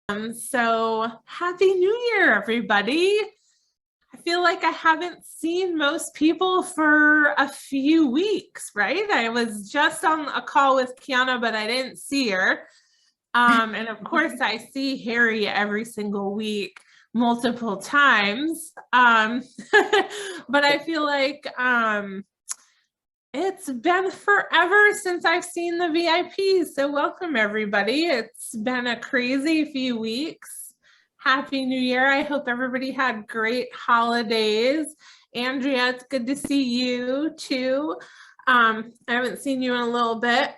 So happy New Year, everybody. I feel like I haven't seen most people for a few weeks, right? I was just on a call with Kiana, but I didn't see her. And of course, I see Harry every single week, multiple times. But I feel like it's been forever since I've seen the VIPs. So welcome, everybody. It's been a crazy few weeks. Happy New Year. I hope everybody had great holidays. Andrea, it's good to see you too. I haven't seen you in a little bit.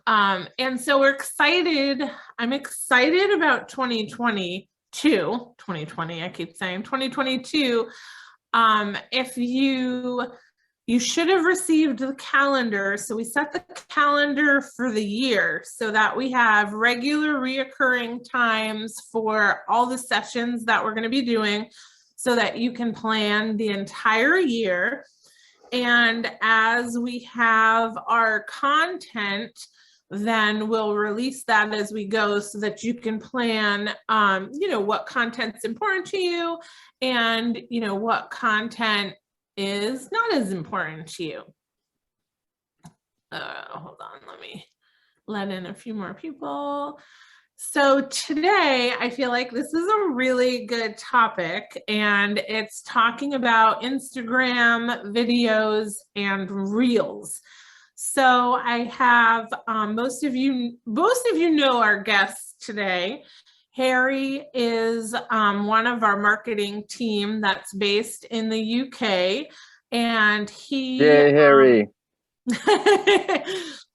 And so we're excited. I'm excited about 2020, I keep saying 2022. If you should have received the calendar. So we set the calendar for the year so that we have regular reoccurring times for all the sessions that we're going to be doing so that you can plan the entire year. And as we have our content, then we'll release that as we go so that you can plan, what content's important to you and, what content is not as important to you. Hold on, let me let in a few more people. So today, I feel like this is a really good topic, and it's talking about Instagram videos and Reels. So I have most of you know our guests today. Harry is one of our marketing team that's based in the UK, and he. Yay, Harry.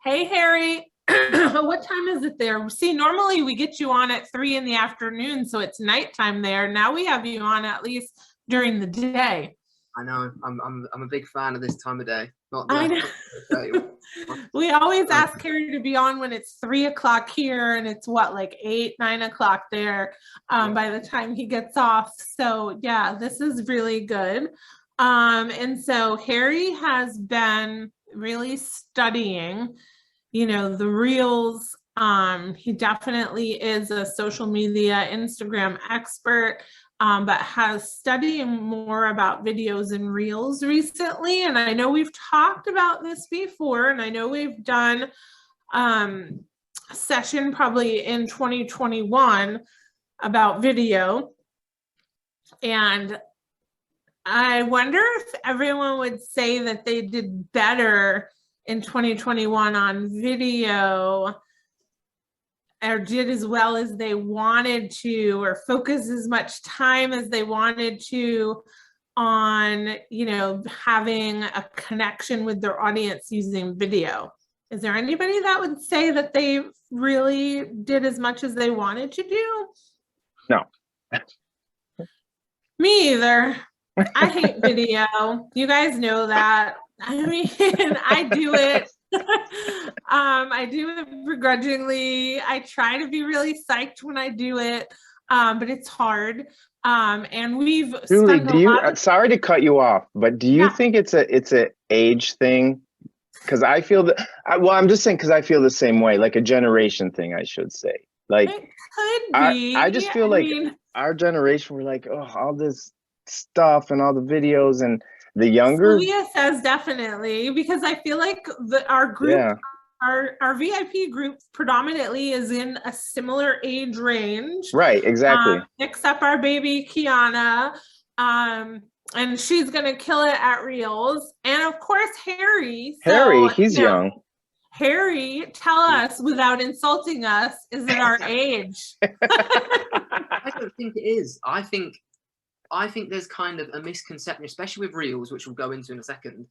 Hey, Harry. What time is it there? See, normally we get you on at 3 in the afternoon, so it's nighttime there. Now we have you on at least during the day. I know. I'm a big fan of this time of day. I know. We always ask Harry to be on when it's 3 o'clock here, and it's what, like 8, 9 o'clock there by the time he gets off. So yeah, this is really good. And so Harry has been really studying, the Reels. He definitely is a social media Instagram expert. But has studied more about videos and Reels recently. And I know we've talked about this before, and I know we've done a session probably in 2021 about video. And I wonder if everyone would say that they did better in 2021 on video, or did as well as they wanted to, or focus as much time as they wanted to on, having a connection with their audience using video. Is there anybody that would say that they really did as much as they wanted to do? No. Me either. I hate video. You guys know that. I mean, I do it. I do it begrudgingly. I try to be really psyched when I do it, but it's hard. And we've Julie, sorry to cut you off, but do you think it's a age thing? Because I feel that. I'm just saying because I feel the same way, like a generation thing, I should say. Like it could be. I just feel like our generation, we're like, oh, all this stuff and all the videos, and the younger. Sylvia says definitely, because I feel like our group, our VIP group predominantly is in a similar age range. Right, exactly. Except our baby Kiana, and she's gonna kill it at Reels, and of course Harry. He's young. Harry, tell us without insulting us, is it our age? I don't think it is. I think there's kind of a misconception, especially with Reels, which we'll go into in a second,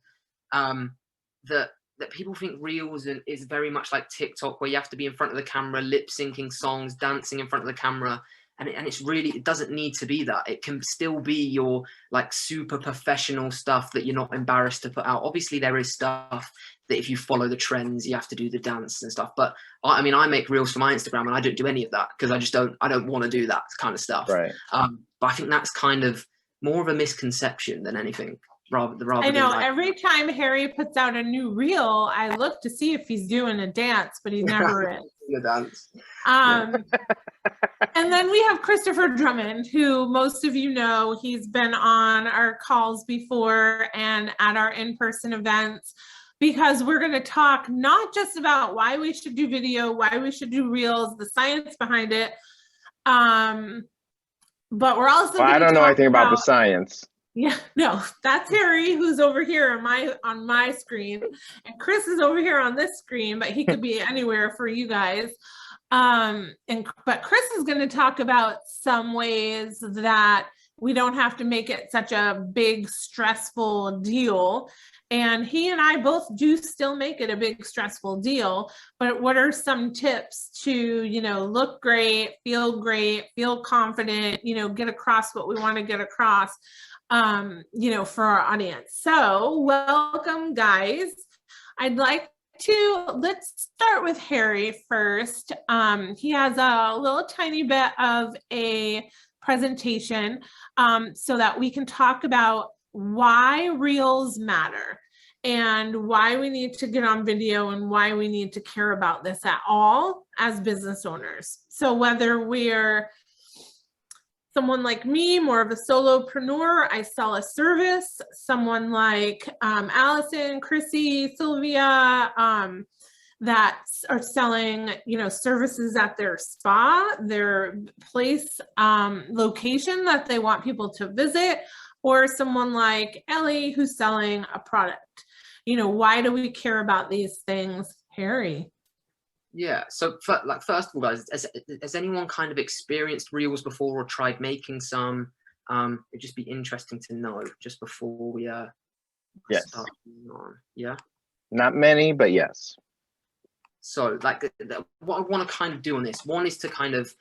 that people think Reels is very much like TikTok, where you have to be in front of the camera, lip syncing songs, dancing in front of the camera. And it's really, it doesn't need to be that. It can still be your like super professional stuff that you're not embarrassed to put out. Obviously, there is stuff that if you follow the trends, you have to do the dance and stuff. But I mean, I make Reels for my Instagram, and I don't do any of that because I don't want to do that kind of stuff. Right. But I think that's kind of more of a misconception than anything. Rather I know, than like, every time Harry puts out a new reel, I look to see if he's doing a dance, but he never is. The dance. And then we have Christopher Drummond, who most of you know, he's been on our calls before and at our in-person events, because we're going to talk not just about why we should do video, why we should do reels, the science behind it, but we're also I don't know anything about the science. Yeah, no, that's Harry, who's over here on my screen, and Chris is over here on this screen, but he could be anywhere for you guys. But Chris is going to talk about some ways that we don't have to make it such a big stressful deal. And he and I both do still make it a big stressful deal, but what are some tips to, you know, look great, feel confident, you know, get across what we want to get across, you know, for our audience. So welcome, guys. Let's start with Harry first. He has a little tiny bit of a presentation so that we can talk about why reels matter and why we need to get on video and why we need to care about this at all as business owners. So whether we're someone like me, more of a solopreneur, I sell a service, someone like Allison, Chrissy, Sylvia, that are selling, you know, services at their spa, their place, location that they want people to visit, or someone like Ellie who's selling a product. You know, why do we care about these things, Harry? Yeah, so first of all, guys, has anyone kind of experienced reels before or tried making some? It'd just be interesting to know just before we yes. start on. Yeah, not many, but yes. So what I want to kind of do on this one is to kind of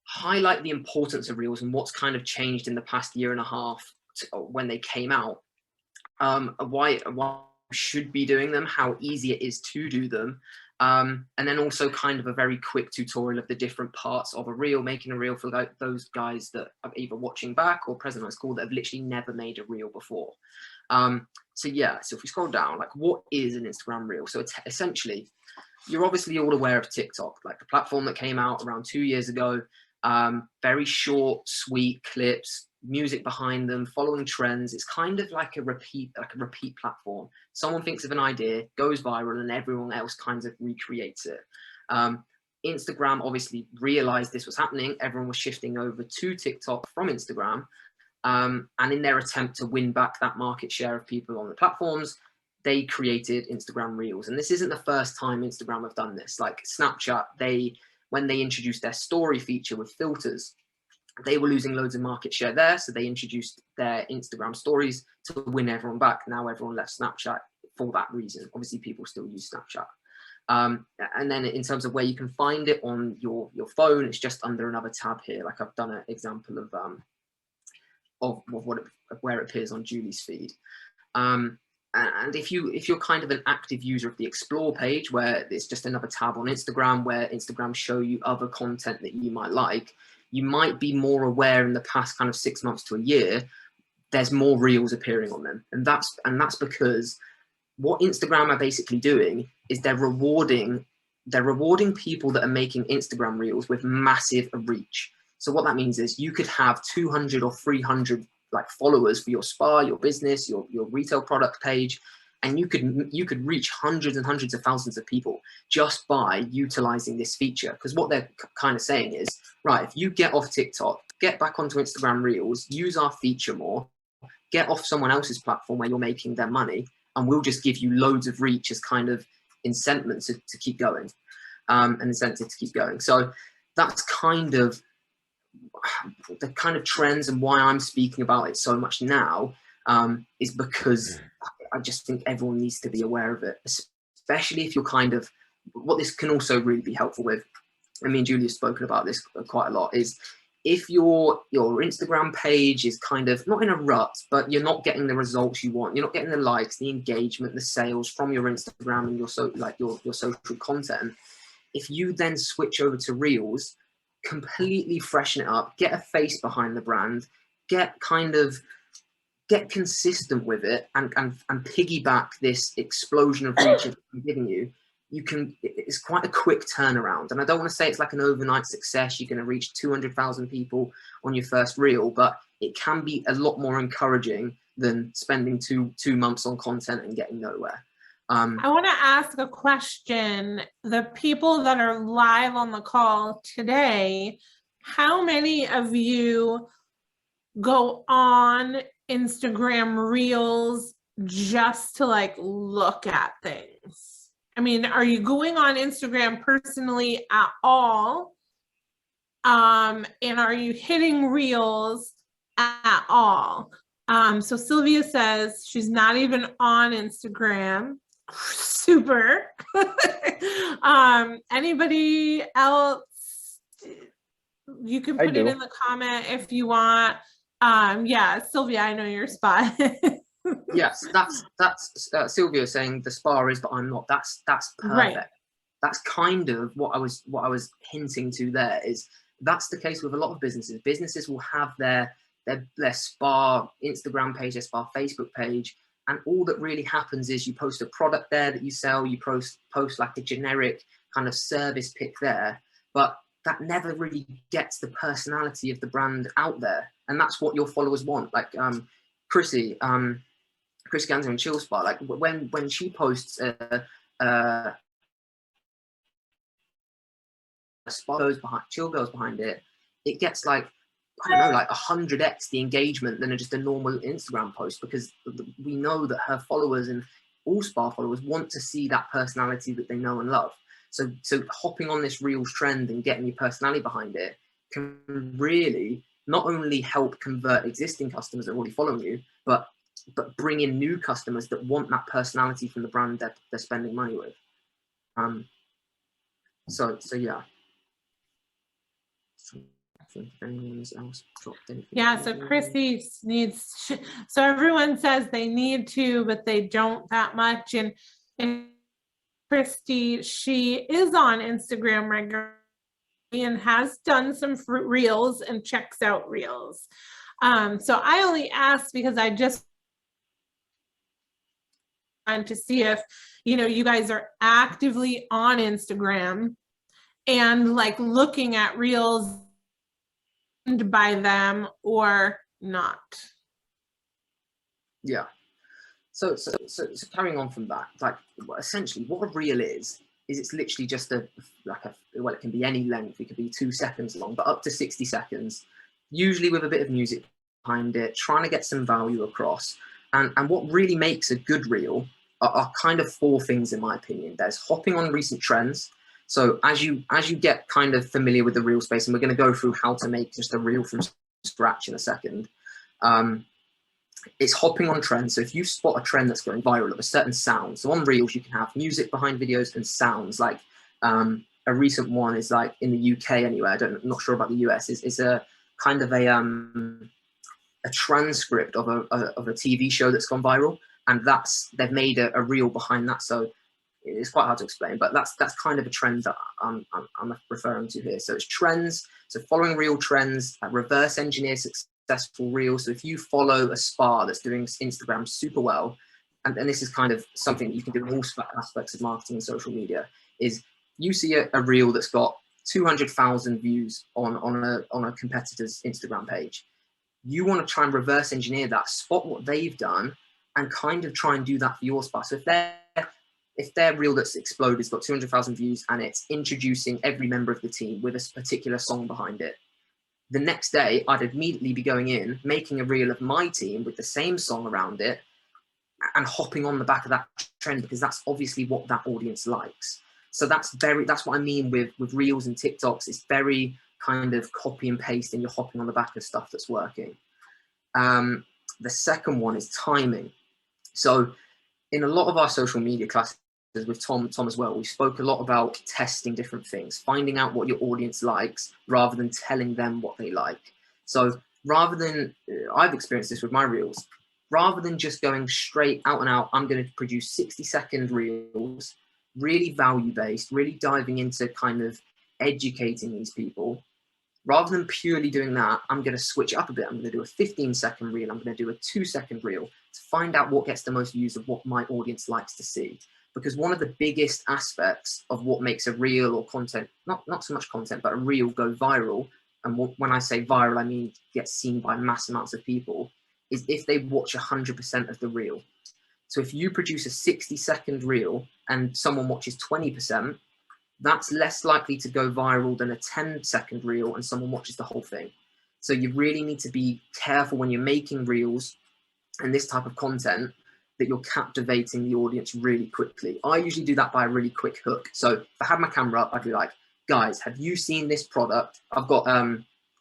highlight the importance of reels and what's kind of changed in the past year and a half when they came out, why we should be doing them, how easy it is to do them, and then also kind of a very quick tutorial of the different parts of a reel, making a reel for those guys that are either watching back or present on school that have literally never made a reel before. So yeah, so if we scroll down, like, what is an Instagram reel? So it's essentially, you're obviously all aware of TikTok, like the platform that came out around 2 years ago. Very short, sweet clips, music behind them, following trends. It's kind of like a repeat platform. Someone thinks of an idea, goes viral, and everyone else kind of recreates it. Instagram obviously realized this was happening. Everyone was shifting over to TikTok from Instagram. And in their attempt to win back that market share of people on the platforms, they created Instagram Reels. And this isn't the first time Instagram have done this. Like Snapchat, when they introduced their story feature with filters, they were losing loads of market share there. So they introduced their Instagram stories to win everyone back. Now everyone left Snapchat for that reason. Obviously, people still use Snapchat. And then in terms of where you can find it on your phone, it's just under another tab here. Like I've done an example of where it appears on Julie's feed. And if you're kind of an active user of the Explore page, where it's just another tab on Instagram, where Instagram show you other content that you might like, you might be more aware in the past kind of 6 months to a year, there's more reels appearing on them. And that's because what Instagram are basically doing is they're rewarding people that are making Instagram reels with massive reach. So what that means is you could have 200 or 300 like followers for your spa, your business, your retail product page, and you could reach hundreds and hundreds of thousands of people just by utilizing this feature. Because what they're kind of saying is, right, if you get off TikTok, get back onto Instagram Reels, use our feature more, get off someone else's platform where you're making their money, and we'll just give you loads of reach as kind of incentive to keep going, an incentive to keep going. So that's kind of the kind of trends, and why I'm speaking about it so much now is because I just think everyone needs to be aware of it, especially if you're kind of, what this can also really be helpful with, and me and Julie have spoken about this quite a lot, is if your Instagram page is kind of not in a rut, but you're not getting the results you want, you're not getting the likes, the engagement, the sales from your Instagram and your social content, if you then switch over to Reels, completely freshen it up, get a face behind the brand, get consistent with it, and piggyback this explosion of reach I'm giving you, it's quite a quick turnaround. And I don't want to say it's like an overnight success. You're going to reach 200,000 people on your first reel, but it can be a lot more encouraging than spending two months on content and getting nowhere. I want to ask a question. The people that are live on the call today, how many of you go on Instagram Reels just to like look at things? I mean, are you going on Instagram personally at all? And are you hitting Reels at all? So Sylvia says she's not even on Instagram. Super. Anybody else? You can put it in the comment if you want. Yeah, Sylvia, I know your spot. Yes, that's Sylvia saying the spa is, but I'm not. That's perfect. Right. That's kind of what I was hinting to there. Is that's the case with a lot of businesses. Businesses will have their spa Instagram page, their spa Facebook page, and all that really happens is you post a product there that you sell. You post like a generic kind of service pic there, but that never really gets the personality of the brand out there, and that's what your followers want. Like Chrissy Ganser and Chill Spa, like when she posts a spa goes behind, Chill goes behind it, it gets like, I don't know, like 100x the engagement than just a normal Instagram post, because we know that her followers and all spa followers want to see that personality that they know and love. So hopping on this Reels trend and getting your personality behind it can really not only help convert existing customers that are already following you, but bring in new customers that want that personality from the brand that they're spending money with. So yeah. Yeah, so Chrissy needs, so everyone says they need to, but they don't that much. And Christy, she is on Instagram regularly and has done some Reels and checks out Reels. So I only asked because I just wanted to see if, you know, you guys are actively on Instagram and like looking at Reels by them or not. Yeah. So carrying on from that, like essentially what a reel is it's literally just well, it can be any length. It could be 2 seconds long, but up to 60 seconds, usually with a bit of music behind it, trying to get some value across. And what really makes a good reel are kind of 4 things, in my opinion. There's hopping on recent trends. So as you get kind of familiar with the reel space, and we're going to go through how to make just a reel from scratch in a second, it's hopping on trends. So if you spot a trend that's going viral of a certain sound, so on Reels you can have music behind videos and sounds. Like a recent one is like in the UK anyway, I'm not sure about the US, is a kind of a transcript of a TV show that's gone viral, and they've made a reel behind that. So it's quite hard to explain, but that's kind of a trend that I'm referring to here. So it's trends. So following real trends, reverse engineer successful reels. So if you follow a spa that's doing Instagram super well, and this is kind of something that you can do in all aspects of marketing and social media, is you see a reel that's got 200,000 views on a competitor's Instagram page. You want to try and reverse engineer that, spot what they've done, and kind of try and do that for your spa. So if their reel that's exploded has got 200,000 views and it's introducing every member of the team with a particular song behind it, the next day I'd immediately be going in, making a reel of my team with the same song around it and hopping on the back of that trend, because that's obviously what that audience likes. So that's what I mean with reels and TikToks. It's very kind of copy and paste, and you're hopping on the back of stuff that's working. The second one is timing. So in a lot of our social media classes with Tom as well, we spoke a lot about testing different things, finding out what your audience likes rather than telling them what they like. So rather than, I've experienced this with my reels, rather than just going straight out and out, I'm going to produce 60-second reels, really value-based, really diving into kind of educating these people. Rather than purely doing that, I'm going to switch up a bit. I'm going to do a 15-second reel. I'm going to do a 2-second reel to find out what gets the most views of what my audience likes to see. Because one of the biggest aspects of what makes a reel or content, not so much content, but a reel go viral, and when I say viral, I mean get seen by mass amounts of people, is if they watch 100% of the reel. So if you produce a 60-second reel and someone watches 20%, that's less likely to go viral than a 10-second reel and someone watches the whole thing. So you really need to be careful when you're making reels and this type of content, that you're captivating the audience really quickly. I usually do that by a really quick hook. So if I had my camera up, I'd be like, guys, have you seen this product? I've got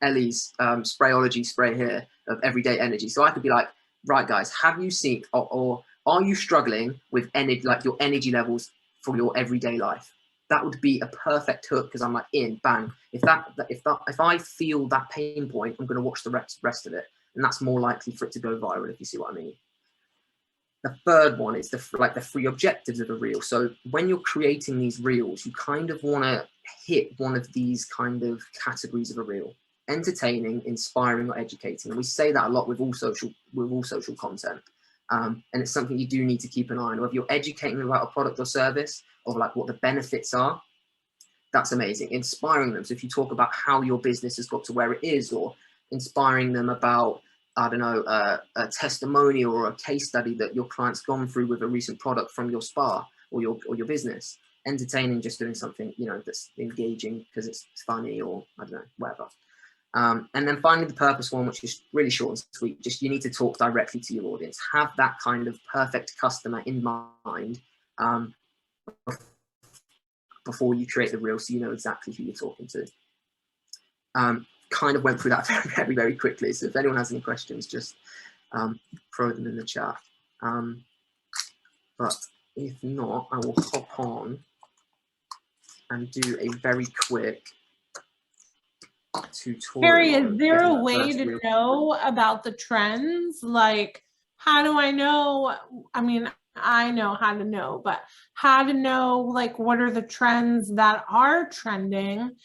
Ellie's Sprayology spray here of Everyday Energy. So I could be like, right, guys, have you seen, or are you struggling with like your energy levels for your everyday life? That would be a perfect hook, because I'm like, bang. If I feel that pain point, I'm going to watch the rest of it, and that's more likely for it to go viral, if you see what I mean. The third one is the 3 objectives of a reel. So when you're creating these reels, you kind of want to hit one of these kind of categories of a reel: entertaining, inspiring, or educating. And we say that a lot with all social content. And it's something you do need to keep an eye on. Whether you're educating them about a product or service, or like what the benefits are, that's amazing. Inspiring them. So if you talk about how your business has got to where it is, or inspiring them about, I don't know, a testimonial or a case study that your client's gone through with a recent product from your spa or your business. Entertaining, just doing something, you know, that's engaging because it's funny, or I don't know, whatever. And then finally, the purpose one, which is really short and sweet. Just, you need to talk directly to your audience. Have that kind of perfect customer in mind before you create the reel, so you know exactly who you're talking to. Kind of went through that very, very quickly. So if anyone has any questions, just throw them in the chat. But if not, I will hop on and do a very quick tutorial. Harry, is there a way to know about the trends? Like, how do I know? I mean, I know how to know, but how to know, like, what are the trends that are trending,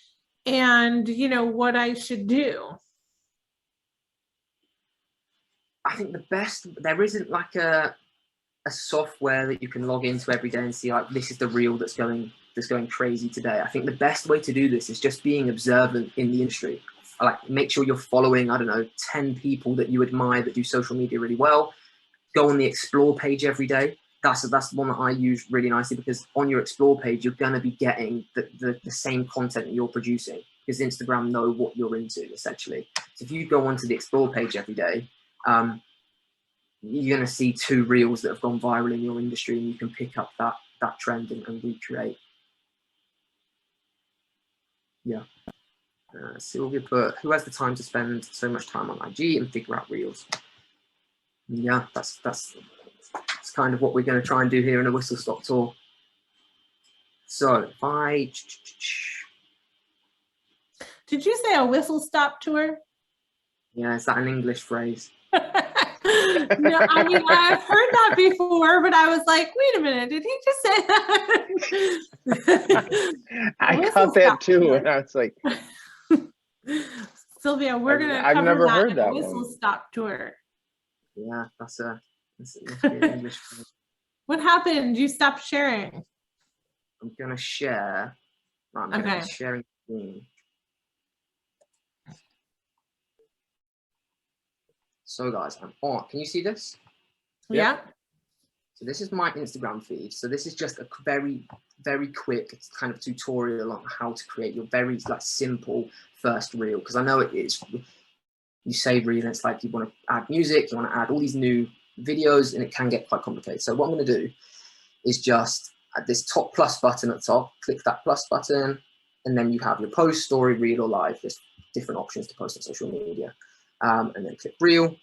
and, you know, what I should do? I think the best, there isn't like a software that you can log into every day and see, like, this is the reel that's going crazy today. I think the best way to do this is just being observant in the industry. Like, make sure you're following, I don't know, 10 people that you admire that do social media really well. Go on the explore page every day. That's the one that I use really nicely, because on your explore page, you're going to be getting the same content that you're producing, because Instagram know what you're into, essentially. So if you go onto the explore page every day, you're going to see 2 reels that have gone viral in your industry, and you can pick up that trend and recreate. Yeah. Sylvia put, who has the time to spend so much time on IG and figure out reels? Yeah, that's kind of what we're going to try and do here in a whistle stop tour. So if I, did you say a whistle stop tour? Yeah, is that an English phrase? No, I mean, I've heard that before, but I was like, wait a minute, did he just say that? I caught that too, and I was like, Sylvia, we're gonna I've never cover heard that whistle one. stop tour. Yeah, that's an English phrase. What happened? You stopped sharing. I'm gonna share. I'm gonna be sharing the screen. So guys, I'm on. Can you see this? Yeah. Yep. So this is my Instagram feed. So this is just a very, very quick kind of tutorial on how to create your very simple first reel. Because I know it is, you say reel, and it's like you want to add music, you want to add all these new videos, and it can get quite complicated. So what I'm going to do is just at this top plus button at the top, click that plus button, and then you have your post, story, reel, or live. There's different options to post on social media. And then click reel.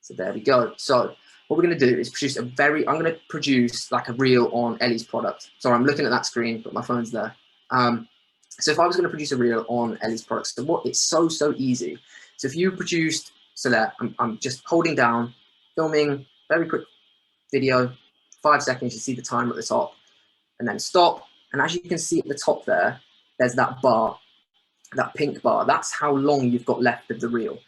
So there we go. So what we're going to do is produce I'm going to produce like a reel on Ellie's product. Sorry, I'm looking at that screen, but my phone's there. So if I was going to produce a reel on Ellie's product, so it's so easy. So if you produced, so there, I'm just holding down, filming, very quick video, 5 seconds, you see the timer at the top, and then stop. And as you can see at the top there, there's that bar, that pink bar. That's how long you've got left of the reel.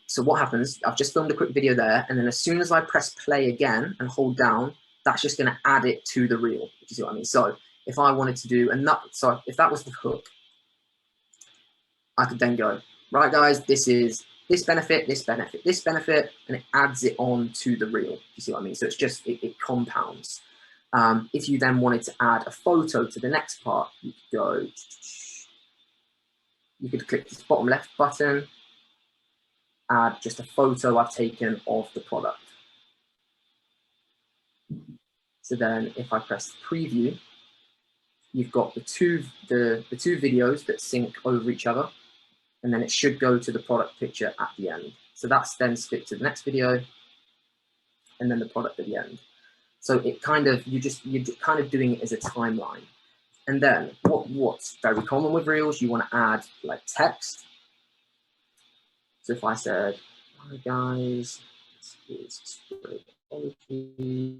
So what happens, I've just filmed a quick video there, and then as soon as I press play again and hold down, that's just going to add it to the reel. If you see what I mean? So if I wanted to do so if that was the hook, I could then go, right guys, this is this benefit, this benefit, this benefit, and it adds it on to the reel. You see what I mean? So it's just, it compounds. If you then wanted to add a photo to the next part, you could go, you could click this bottom left button, add just a photo I've taken of the product. So then if I press preview, you've got the two videos that sync over each other, and then it should go to the product picture at the end. So that's then split to the next video, and then the product at the end. So it kind of, you're kind of doing it as a timeline. And then what's very common with reels, you want to add like text. So if I said, hi guys, this is great quality.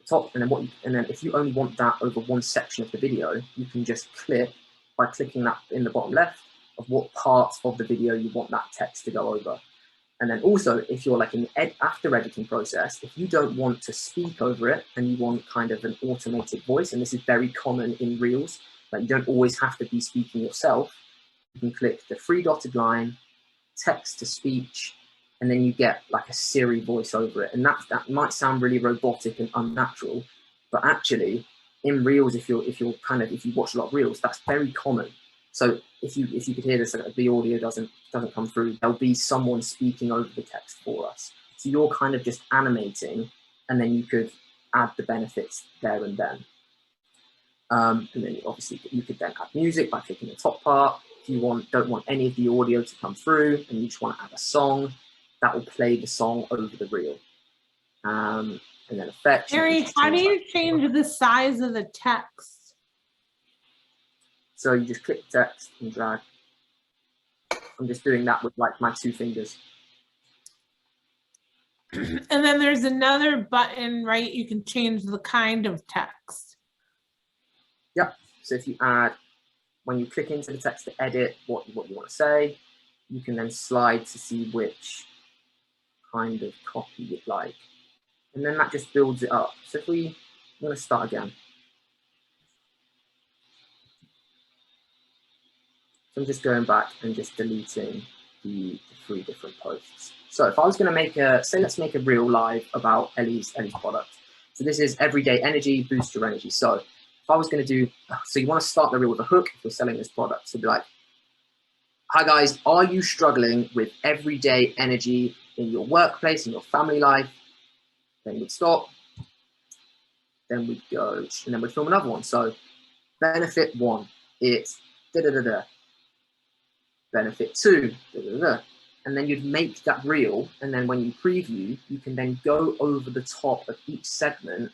Top, and then if you only want that over one section of the video, you can just click by clicking that in the bottom left of what parts of the video you want that text to go over. And then also, if you're like in the after editing process, if you don't want to speak over it and you want kind of an automated voice, and this is very common in reels, like you don't always have to be speaking yourself, you can click the three dotted line, text to speech, and then you get like a Siri voice over it. And that might sound really robotic and unnatural, but actually in reels, if you watch a lot of reels, that's very common. So if you could hear this, the audio doesn't come through, there'll be someone speaking over the text for us. So you're kind of just animating, and then you could add the benefits there and then. And then obviously you could then add music by clicking the top part. If you don't want any of the audio to come through and you just want to add a song, that will play the song over the reel. And then effects. Harry, how do you change the size of the text? So you just click text and drag. I'm just doing that with like my two fingers. And then there's another button, right? You can change the kind of text. Yep. So if you add, when you click into the text to edit what you want to say, you can then slide to see which kind of copy you'd like. And then that just builds it up. So if we want to start again. So I'm just going back and just deleting the 3 different posts. So if I was going to make let's make a reel live about Ellie's product. So this is everyday energy, boost your energy. So if I was going to do, so you want to start the reel with a hook if you're selling this product. So be like, hi guys, are you struggling with everyday energy in your workplace, in your family life? Then we'd stop. Then we'd go, and then we'd film another one. So benefit 1, it's da-da-da-da. Benefit 2, da-da-da-da. And then you'd make that reel, and then when you preview, you can then go over the top of each segment,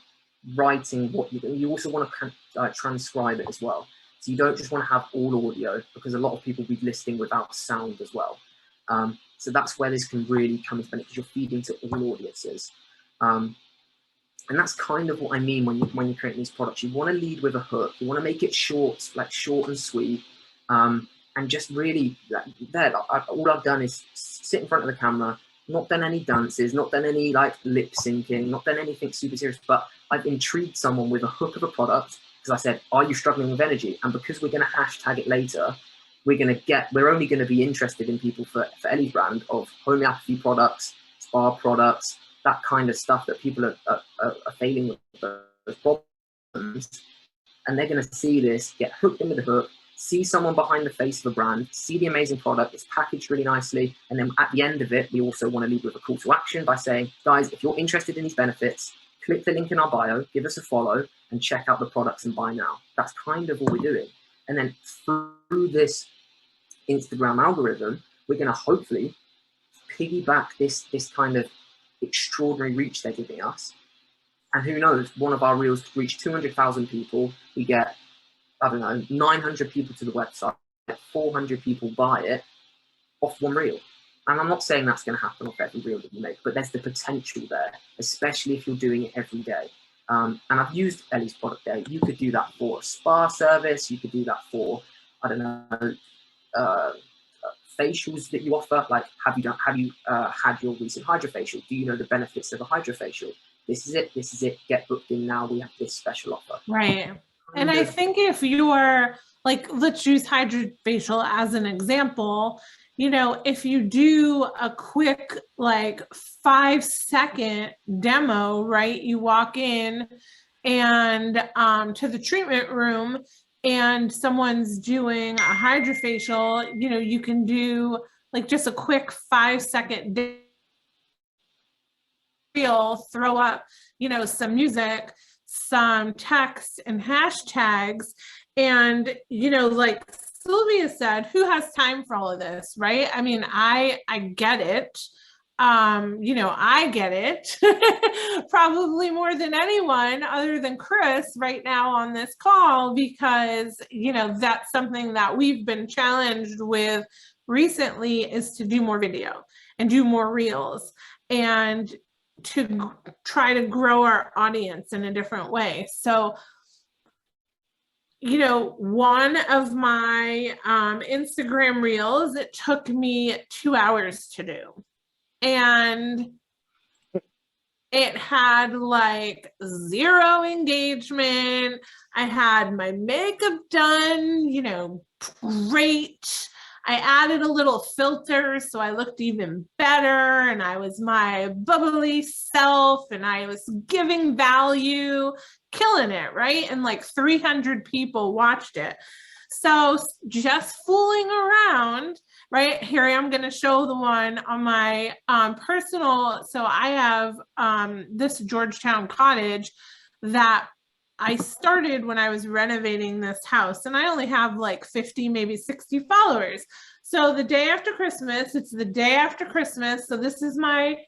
writing what you do. You also want to transcribe it as well. So you don't just want to have all audio, because a lot of people will be listening without sound as well. So that's where this can really come into benefit, because you're feeding to all audiences. And that's kind of what I mean when you're creating these products. You want to lead with a hook. You want to make it short, like short and sweet. And just really, all I've done is sit in front of the camera, not done any dances, not done any like lip syncing, not done anything super serious, but I've intrigued someone with a hook of a product, because I said, are you struggling with energy? And because we're going to hashtag it later, we're only going to be interested in people for Ellie's brand of homeopathy products, spa products, that kind of stuff that people are failing with those problems. And they're going to see this, get hooked into the hook, see someone behind the face of a brand, see the amazing product, it's packaged really nicely, and then at the end of it, we also want to leave with a call to action by saying, guys, if you're interested in these benefits, click the link in our bio, give us a follow, and check out the products and buy now. That's kind of what we're doing. And then through this Instagram algorithm, we're going to hopefully piggyback this kind of extraordinary reach they're giving us. And who knows, one of our reels could reach 200,000 people. We get, I don't know, 900 people to the website, 400 people buy it off one reel. And I'm not saying that's going to happen off every reel that you make, but there's the potential there, especially if you're doing it every day. And I've used Ellie's product there. You could do that for a spa service. You could do that for, I don't know, facials that you offer? Like, have you had your recent hydrofacial? Do you know the benefits of a hydrofacial? This is it, get booked in now, we have this special offer. Right. And I think if you're like, let's use hydrofacial as an example, you know, if you do a quick like 5-second demo, right? You walk in and to the treatment room and someone's doing a hydrofacial, you know, you can do like just a quick 5-second reel, throw up, you know, some music, some text and hashtags. And, you know, like Sylvia said, who has time for all of this, right? I mean, I get it. You know, I get it probably more than anyone other than Chris right now on this call, because, you know, that's something that we've been challenged with recently, is to do more video and do more reels and to try to grow our audience in a different way. So, you know, one of my Instagram reels, it took me 2 hours to do. And it had like 0 engagement. I had my makeup done, you know, great. I added a little filter so I looked even better, and I was my bubbly self, and I was giving value, killing it, right? And like 300 people watched it. So just fooling around, right? Here I am going to show the one on my personal. So I have this Georgetown cottage that I started when I was renovating this house, and I only have like 50, maybe 60 followers. So the day after Christmas, it's the day after Christmas. So this is my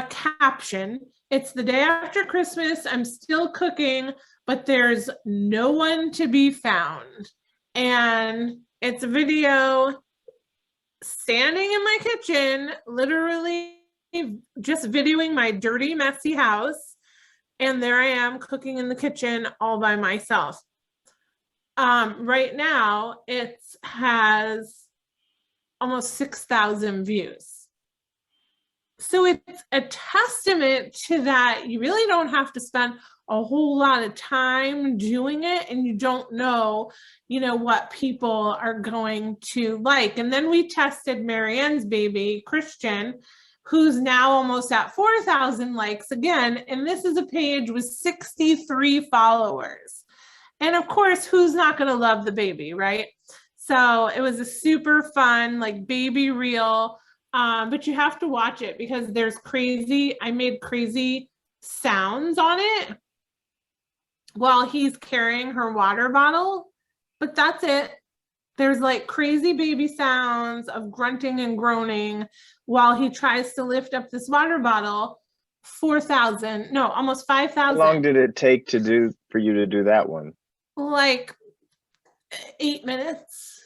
caption. It's the day after Christmas. I'm still cooking, but there's no one to be found. And it's a video standing in my kitchen, literally just videoing my dirty, messy house. And there I am cooking in the kitchen all by myself. Right now, it has almost 6,000 views. So it's a testament to that. You really don't have to spend a whole lot of time doing it, and you don't know, you know, what people are going to like. And then we tested Marianne's baby, Christian, who's now almost at 4,000 likes again. And this is a page with 63 followers. And of course, who's not going to love the baby, right? So it was a super fun, like, baby reel. But you have to watch it because I made crazy sounds on it while he's carrying her water bottle, but that's it. There's like crazy baby sounds of grunting and groaning while he tries to lift up this water bottle. 4,000, no, almost 5,000. How long did it take for you to do that one? Like 8 minutes.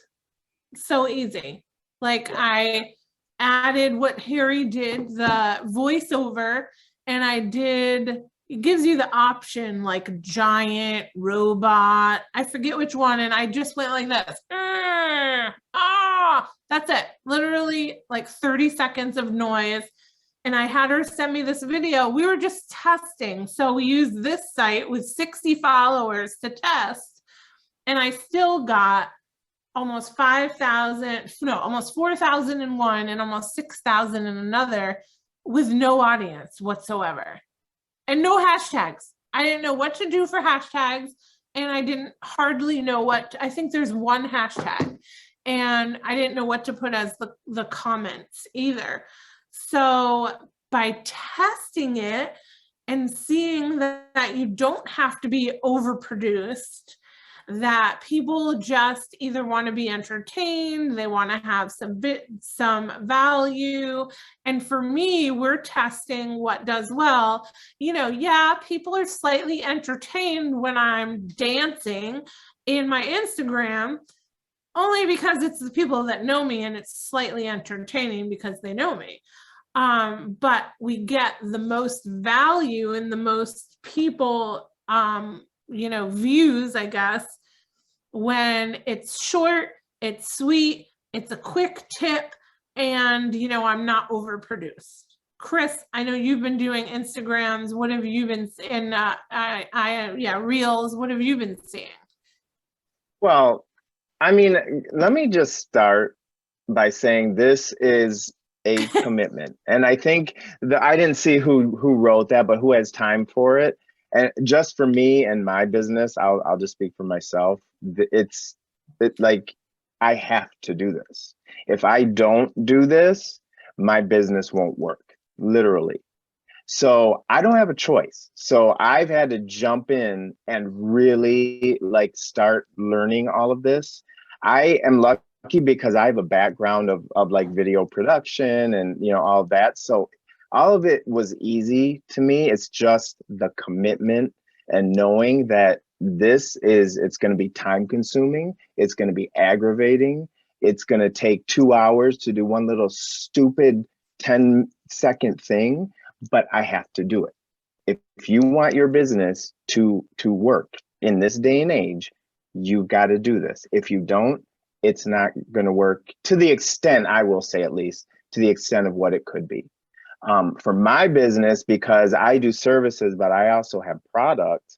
So easy. Like, I added what Harry did, the voiceover, and it gives you the option, like giant, robot, I forget which one, and I just went like this. That's it. Literally like 30 seconds of noise. And I had her send me this video. We were just testing. So we used this site with 60 followers to test. And I still got almost 4,000 in one and almost 6,000 in another with no audience whatsoever. And no hashtags. I didn't know what to do for hashtags, and I didn't hardly know I think there's one hashtag, and I didn't know what to put as the comments either. So by testing it and seeing that you don't have to be overproduced, that people just either want to be entertained, they want to have some value. And for me, we're testing what does well. You know, yeah, people are slightly entertained when I'm dancing in my Instagram, only because it's the people that know me, and it's slightly entertaining because they know me. But we get the most value and the most people you know, views, I guess, when it's short, it's sweet, it's a quick tip, and, you know, I'm not overproduced. Chris, I know you've been doing Instagrams. What have you been in? Reels. What have you been seeing? Well, I mean, let me just start by saying this is a commitment, and I think I didn't see who wrote that, but who has time for it. And just for me and my business, I'll just speak for myself. It's like I have to do this. If I don't do this, my business won't work, literally. So I don't have a choice. So I've had to jump in and really like start learning all of this. I am lucky because I have a background of like video production and, you know, all of that. So all of it was easy to me. It's just the commitment and knowing that it's going to be time consuming. It's going to be aggravating. It's going to take 2 hours to do one little stupid 10-second thing, but I have to do it. If you want your business to work in this day and age, you got to do this. If you don't, it's not going to work to the extent, I will say, at least to the extent of what it could be. For my business, because I do services, but I also have products,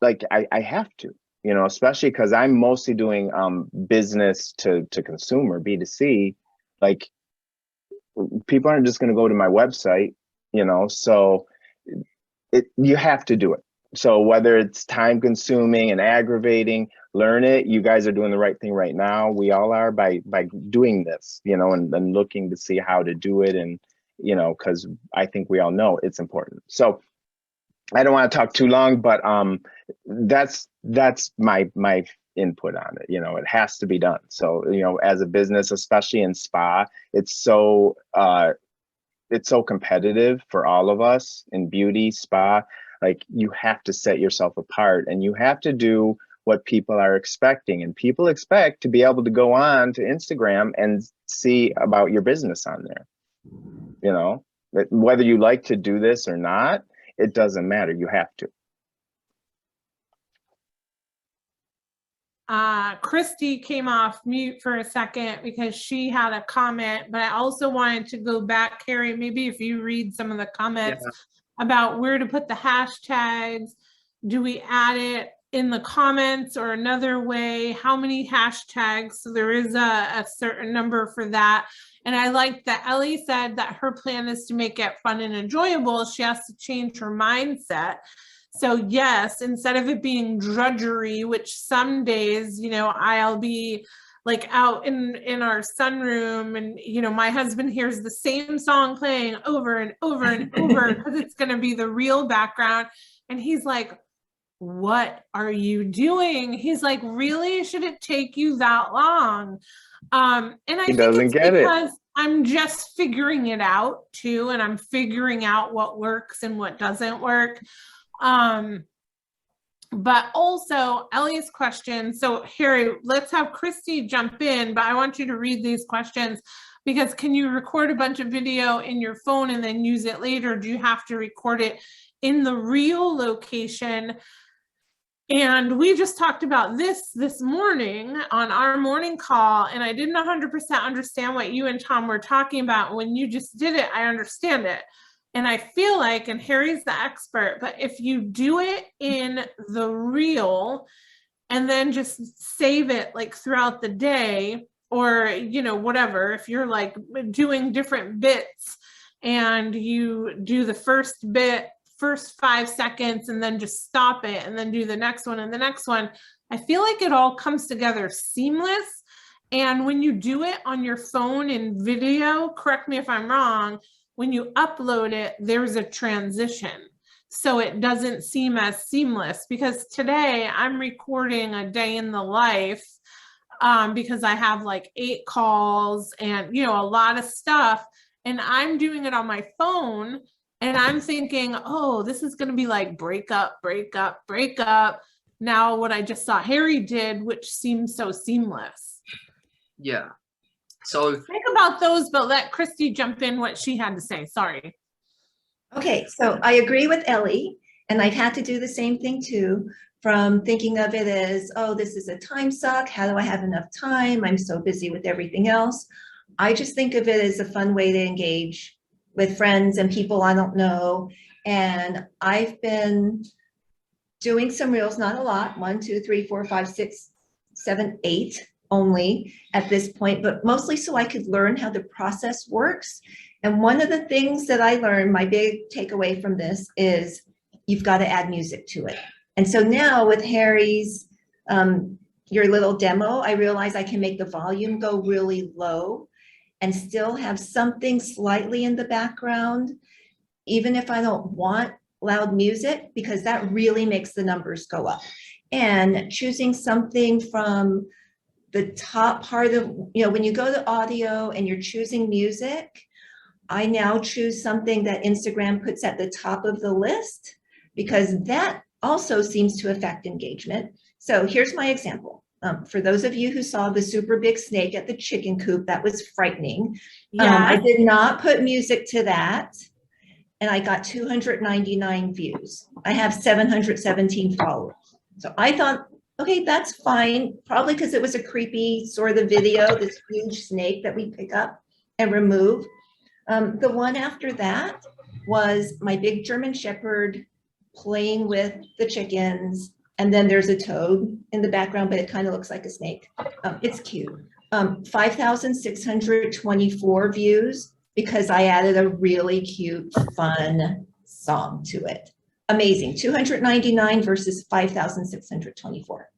like I have to, you know, especially because I'm mostly doing business to consumer, B2C. Like people aren't just going to go to my website, you know, so you have to do it. So whether it's time consuming and aggravating, learn it. You guys are doing the right thing right now. We all are by doing this, you know, and looking to see how to do it. And, you know, because I think we all know it's important. So I don't want to talk too long, but that's my input on it. You know, it has to be done. So, you know, as a business, especially in spa, it's so competitive for all of us in beauty, spa. Like you have to set yourself apart and you have to do what people are expecting. And people expect to be able to go on to Instagram and see about your business on there. You know, whether you like to do this or not, it doesn't matter. You have to. Christy came off mute for a second because she had a comment, but I also wanted to go back, Carrie, maybe if you read some of the comments about where to put the hashtags. Do we add it in the comments or another way? How many hashtags? So there is a certain number for that. And I like that Ellie said that her plan is to make it fun and enjoyable. She has to change her mindset. So yes, instead of it being drudgery, which some days, you know, I'll be like out in our sunroom and, you know, my husband hears the same song playing over and over and over because it's going to be the real background. And he's like, what are you doing? He's like, really? Should it take you that long? And I think it's because I'm just figuring it out too. And I'm figuring out what works and what doesn't work. But also Ellie's question. So Harry, let's have Christy jump in, but I want you to read these questions because can you record a bunch of video in your phone and then use it later? Do you have to record it in the real location? And we just talked about this morning on our morning call, and I didn't 100% understand what you and Tom were talking about. When you just did it, I understand it. And I feel like, and Harry's the expert, but if you do it in the reel and then just save it like throughout the day or, you know, whatever, if you're like doing different bits and you do the first 5 seconds and then just stop it and then do the next one and the next one, I feel like it all comes together seamless. And when you do it on your phone in video, correct me if I'm wrong, when you upload it, there's a transition. So it doesn't seem as seamless because today I'm recording a day in the life because I have like 8 calls and, you know, a lot of stuff, and I'm doing it on my phone and I'm thinking, oh, this is going to be like break up, break up, break up. Now what I just saw Harry did, which seems so seamless. Yeah. So think about those, but let Christy jump in what she had to say. Sorry. Okay, so I agree with Ellie. And I've had to do the same thing too, from thinking of it as, oh, this is a time suck. How do I have enough time? I'm so busy with everything else. I just think of it as a fun way to engage with friends and people I don't know. And I've been doing some reels, not a lot, 1, 2, 3, 4, 5, 6, 7, 8 only at this point, but mostly so I could learn how the process works. And one of the things that I learned, my big takeaway from this is you've got to add music to it. And so now with Harry's, your little demo, I realize I can make the volume go really low and still have something slightly in the background, even if I don't want loud music, because that really makes the numbers go up. And choosing something from the top part of, when you go to audio and you're choosing music, I now choose something that Instagram puts at the top of the list, because that also seems to affect engagement. So here's my example. For those of you who saw the super big snake at the chicken coop, that was frightening. Yeah. I did not put music to that. And I got 299 views. I have 717 followers. So I thought, okay, that's fine. Probably because it was a creepy sort of video, this huge snake that we pick up and remove. The one after that was my big German Shepherd playing with the chickens. And then there's a toad in the background, but it kind of looks like a snake. It's cute. 5,624 views because I added a really cute, fun song to it. Amazing. 299 versus 5,624.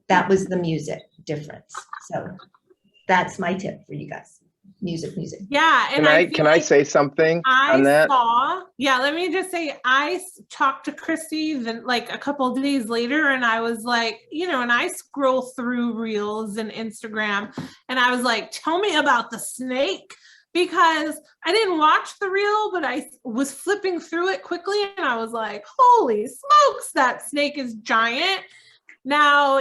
That was the music difference. So that's my tip for you guys. Music. Yeah. And can I say something on that? Let me just say, I talked to Christy then like a couple of days later, and I was like, and I scroll through reels and Instagram, and I was like, tell me about the snake, because I didn't watch the reel, but I was flipping through it quickly, and I was like, holy smokes, that snake is giant. Now,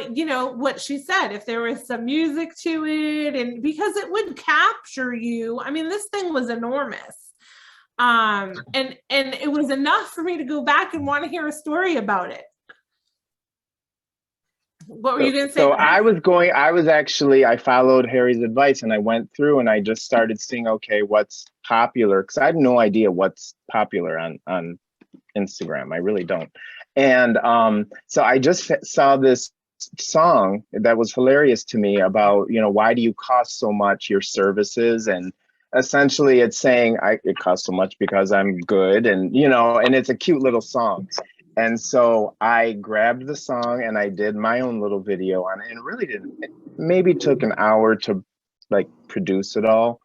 what she said, if there was some music to it, and because it would capture you, I mean, this thing was enormous. And it was enough for me to go back and want to hear a story about it. What were you going to say? So I followed Harry's advice, and I went through and I just started seeing, okay, what's popular? Because I have no idea what's popular on Instagram. I really don't. And so I just saw this song that was hilarious to me about, why do you cost so much your services? And essentially it's saying it costs so much because I'm good, and and it's a cute little song. And so I grabbed the song and I did my own little video on it, and really maybe took an hour to like produce it all.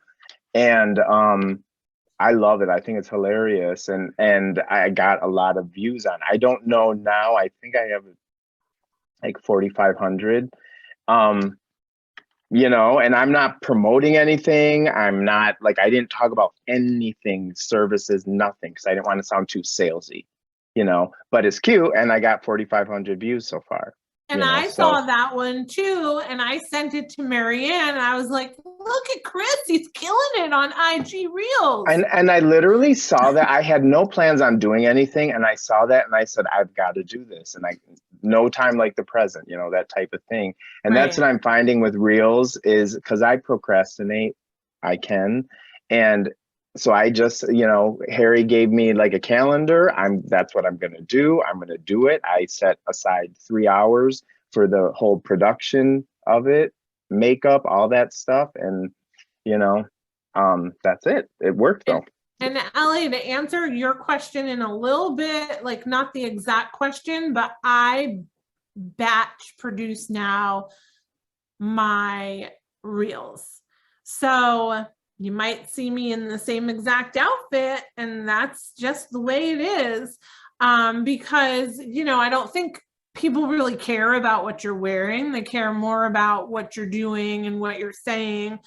And I love it. I think it's hilarious. And I got a lot of views on it. I don't know now. I think I have like 4,500. And I'm not promoting anything. I'm not like, I didn't talk about anything, services, nothing, because I didn't want to sound too salesy, but it's cute. And I got 4,500 views so far. And I saw that one too, and I sent it to Marianne, and I was like, look at Chris, he's killing it on IG Reels. And I literally saw that. I had no plans on doing anything, and I saw that, and I said, I've got to do this. And no time like the present, that type of thing. And That's what I'm finding with Reels, is because I procrastinate, I can. And so I just, Harry gave me like a calendar. That's what I'm going to do. I'm going to do it. I set aside 3 hours for the whole production of it, makeup, all that stuff. And, that's it. It worked though. And Ellie, to answer your question in a little bit, like not the exact question, but I batch produce now my reels. So you might see me in the same exact outfit, and that's just the way it is. Because, I don't think people really care about what you're wearing. They care more about what you're doing and what you're saying.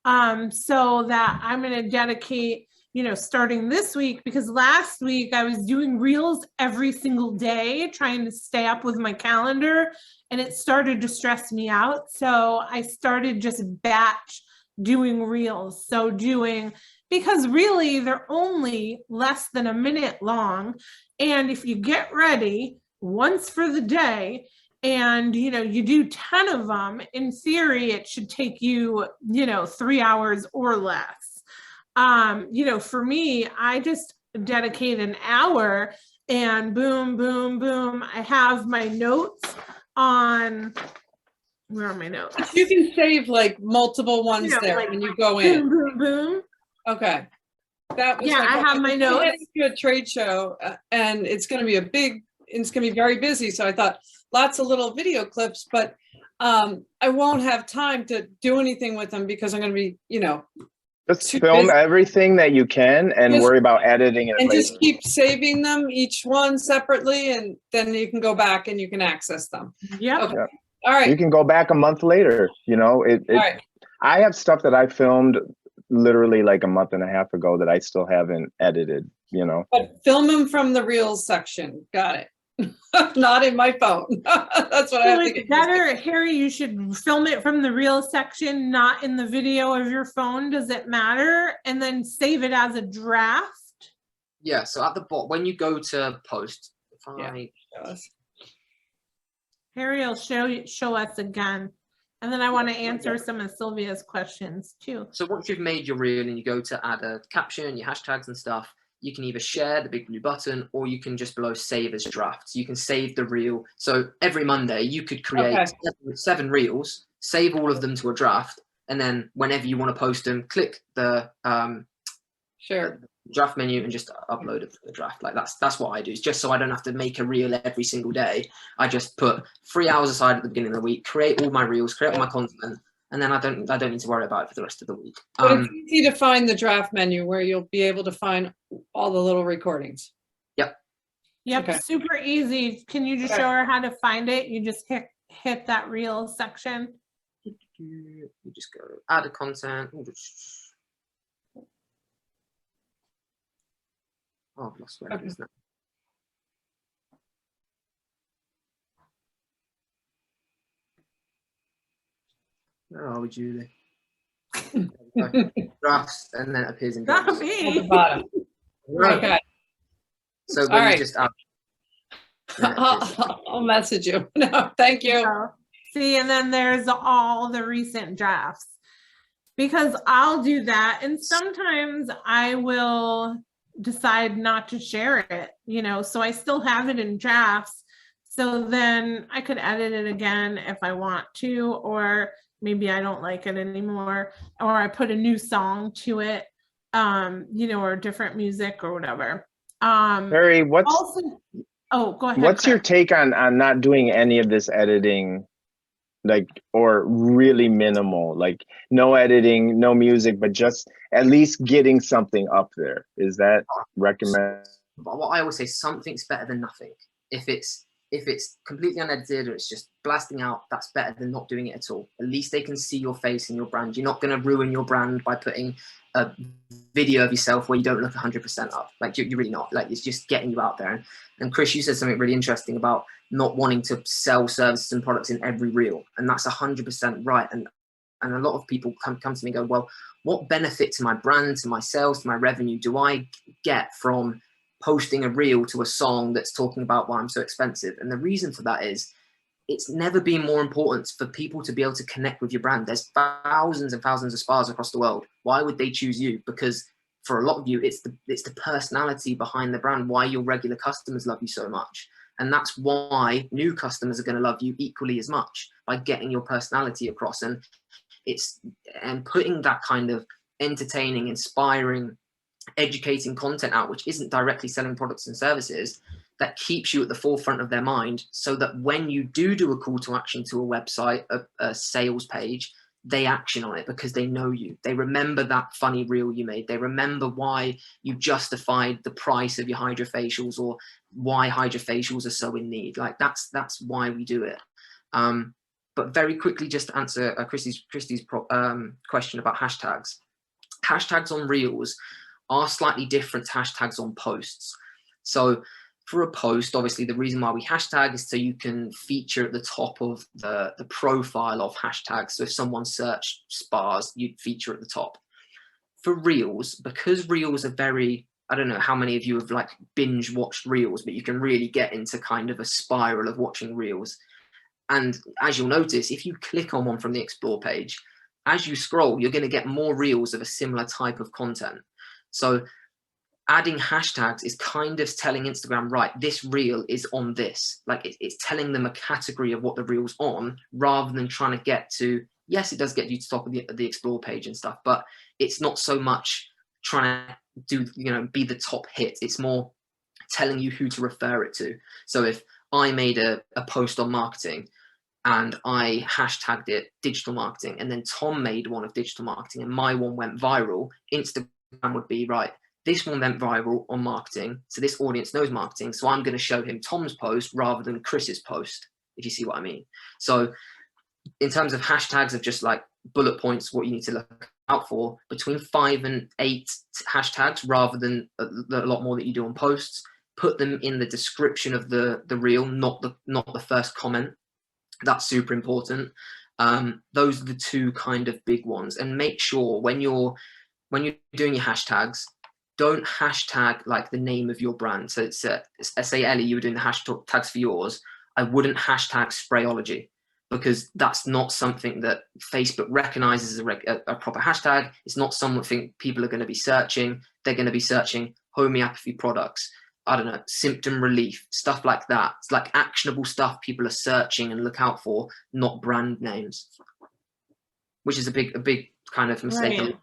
So that I'm going to dedicate, starting this week, because last week I was doing reels every single day, trying to stay up with my calendar, and it started to stress me out. So I started just batch doing reels. So doing, because really they're only less than a minute long. And if you get ready once for the day and, you know, you do 10 of them, in theory, it should take you, you know, 3 hours or less. You know, for me, I just dedicate an hour and boom, boom, boom. I have my notes on, where are my notes? You can save like multiple ones, you know, there, like, when you go in. Boom, boom, boom. Okay. That was, yeah, like, I have my notes. Heading to a trade show, and it's going to be it's going to be very busy. So I thought lots of little video clips, but I won't have time to do anything with them because I'm going to be, you know, just film everything that you can and worry about editing it and later. Just keep saving them, each one separately, and then you can go back and you can access them. Yeah. Okay. Yep. All right. You can go back a month later, you know, All right. I have stuff that I filmed literally like a month and a half ago that I still haven't edited, you know. But film them from the Reels section. Got it. Not in my phone. That's what I have to get better, Harry, you should film it from the Reels section, not in the video of your phone. Does it matter? And then save it as a draft? Yeah, so at the bottom, when you go to post, Harry will show us again. And then I want to answer some of Sylvia's questions too. So once you've made your reel and you go to add a caption, your hashtags and stuff, you can either share the big blue button or you can just below save as drafts. You can save the reel. So every Monday you could create seven reels, save all of them to a draft, and then whenever you want to post them, click the draft menu and just upload it to the draft. Like that's what I do. It's just so I don't have to make a reel every single day. I just put 3 hours aside at the beginning of the week, create all my reels, create all my content, and then I don't need to worry about it for the rest of the week. But it's easy to find the draft menu where you'll be able to find all the little recordings. Yep. Okay. Super easy. Can you just show her how to find it? You just hit that reel section. You just go add a content. Oh, I've lost where it is now. Where are we, Julie? Drafts, and then it appears in drafts. At the bottom. Okay. So when you just add, I'll message you. No, thank you. See, and then there's all the recent drafts, because I'll do that, and sometimes I will decide not to share it, you know, so I still have it in drafts, so then I could edit it again if I want to, or maybe I don't like it anymore, or I put a new song to it, you know, or different music or whatever. Harry, go ahead. What's your take on not doing any of this editing, like, or really minimal, like no editing, no music, but just at least getting something up there? Is that recommended? What I always say, something's better than nothing. If it's completely unedited or it's just blasting out, that's better than not doing it at all. At least they can see your face and your brand. You're not going to ruin your brand by putting a video of yourself where you don't look 100% up. Like you're really not. Like it's just getting you out there. And Chris, you said something really interesting about not wanting to sell services and products in every reel, and that's 100% right. And a lot of people come to me and go, well, what benefit to my brand, to my sales, to my revenue do I get from posting a reel to a song that's talking about why I'm so expensive? And the reason for that is it's never been more important for people to be able to connect with your brand. There's thousands and thousands of spas across the world. Why would they choose you? Because for a lot of you, it's the personality behind the brand, why your regular customers love you so much. And that's why new customers are going to love you equally as much, by getting your personality across. And putting that kind of entertaining, inspiring, educating content out, which isn't directly selling products and services, that keeps you at the forefront of their mind, so that when you do a call to action to a website, a sales page, they action on it because they know you. They remember that funny reel you made. They remember why you justified the price of your hydrofacials, or why hydrofacials are so in need. Like that's why we do it. But very quickly, just to answer Christy's question about hashtags. Hashtags on reels are slightly different to hashtags on posts. So for a post, obviously the reason why we hashtag is so you can feature at the top of the profile of hashtags. So if someone searched spas, you'd feature at the top. for Reels, because Reels are very, I don't know how many of you have like binge watched Reels, but you can really get into kind of a spiral of watching Reels. And as you'll notice, if you click on one from the Explore page, as you scroll, you're going to get more Reels of a similar type of content. So adding hashtags is kind of telling Instagram, right, this reel is on this. Like it's telling them a category of what the reel's on, rather than trying to get to, yes, it does get you to top of the Explore page and stuff, but it's not so much trying to do, you know, be the top hit. It's more telling you who to refer it to. So if I made a post on marketing and I hashtagged it digital marketing, and then Tom made one of digital marketing and my one went viral, Instagram would be, right, this one went viral on marketing, so this audience knows marketing, so I'm going to show him Tom's post rather than Chris's post, if you see what I mean. So in terms of hashtags, of just like bullet points, what you need to look out for, between 5 and 8 hashtags rather than a lot more that you do on posts. Put them in the description of the reel, not the first comment. That's super important. Those are the two kind of big ones. And make sure when you're doing your hashtags, don't hashtag like the name of your brand. So it's say Ellie, you were doing the hashtags for yours. I wouldn't hashtag Sprayology, because that's not something that Facebook recognizes as a proper hashtag. It's not something people are going to be searching. They're going to be searching homeopathy products, I don't know, symptom relief, stuff like that. It's like actionable stuff people are searching and look out for, not brand names, which is a big kind of mistake. Right.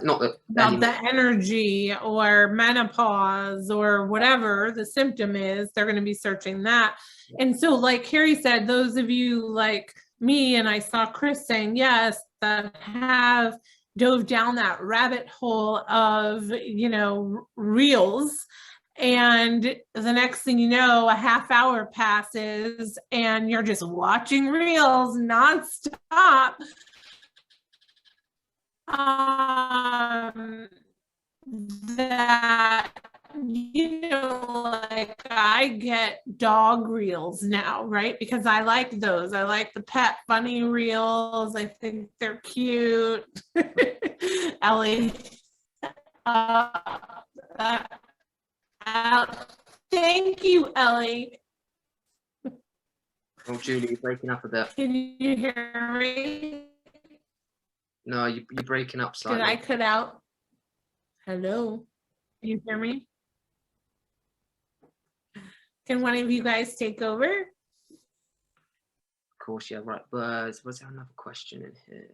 Not that about the energy or menopause or whatever the symptom is, they're going to be searching that. And so like Carrie said, those of you like me, and I saw Chris saying yes, that have dove down that rabbit hole of, you know, reels, and the next thing you know, a half hour passes and you're just watching reels nonstop. That, you know, like I get dog reels now, right? Because I like those. I like the pet funny reels. I think they're cute. Ellie. Thank you, Ellie. Oh, Julie, you're breaking up a bit. Can you hear me? No, you're breaking up slightly. Did I cut out? Hello? Can you hear me? Can one of you guys take over? Of course, yeah, right. But was there another question in here?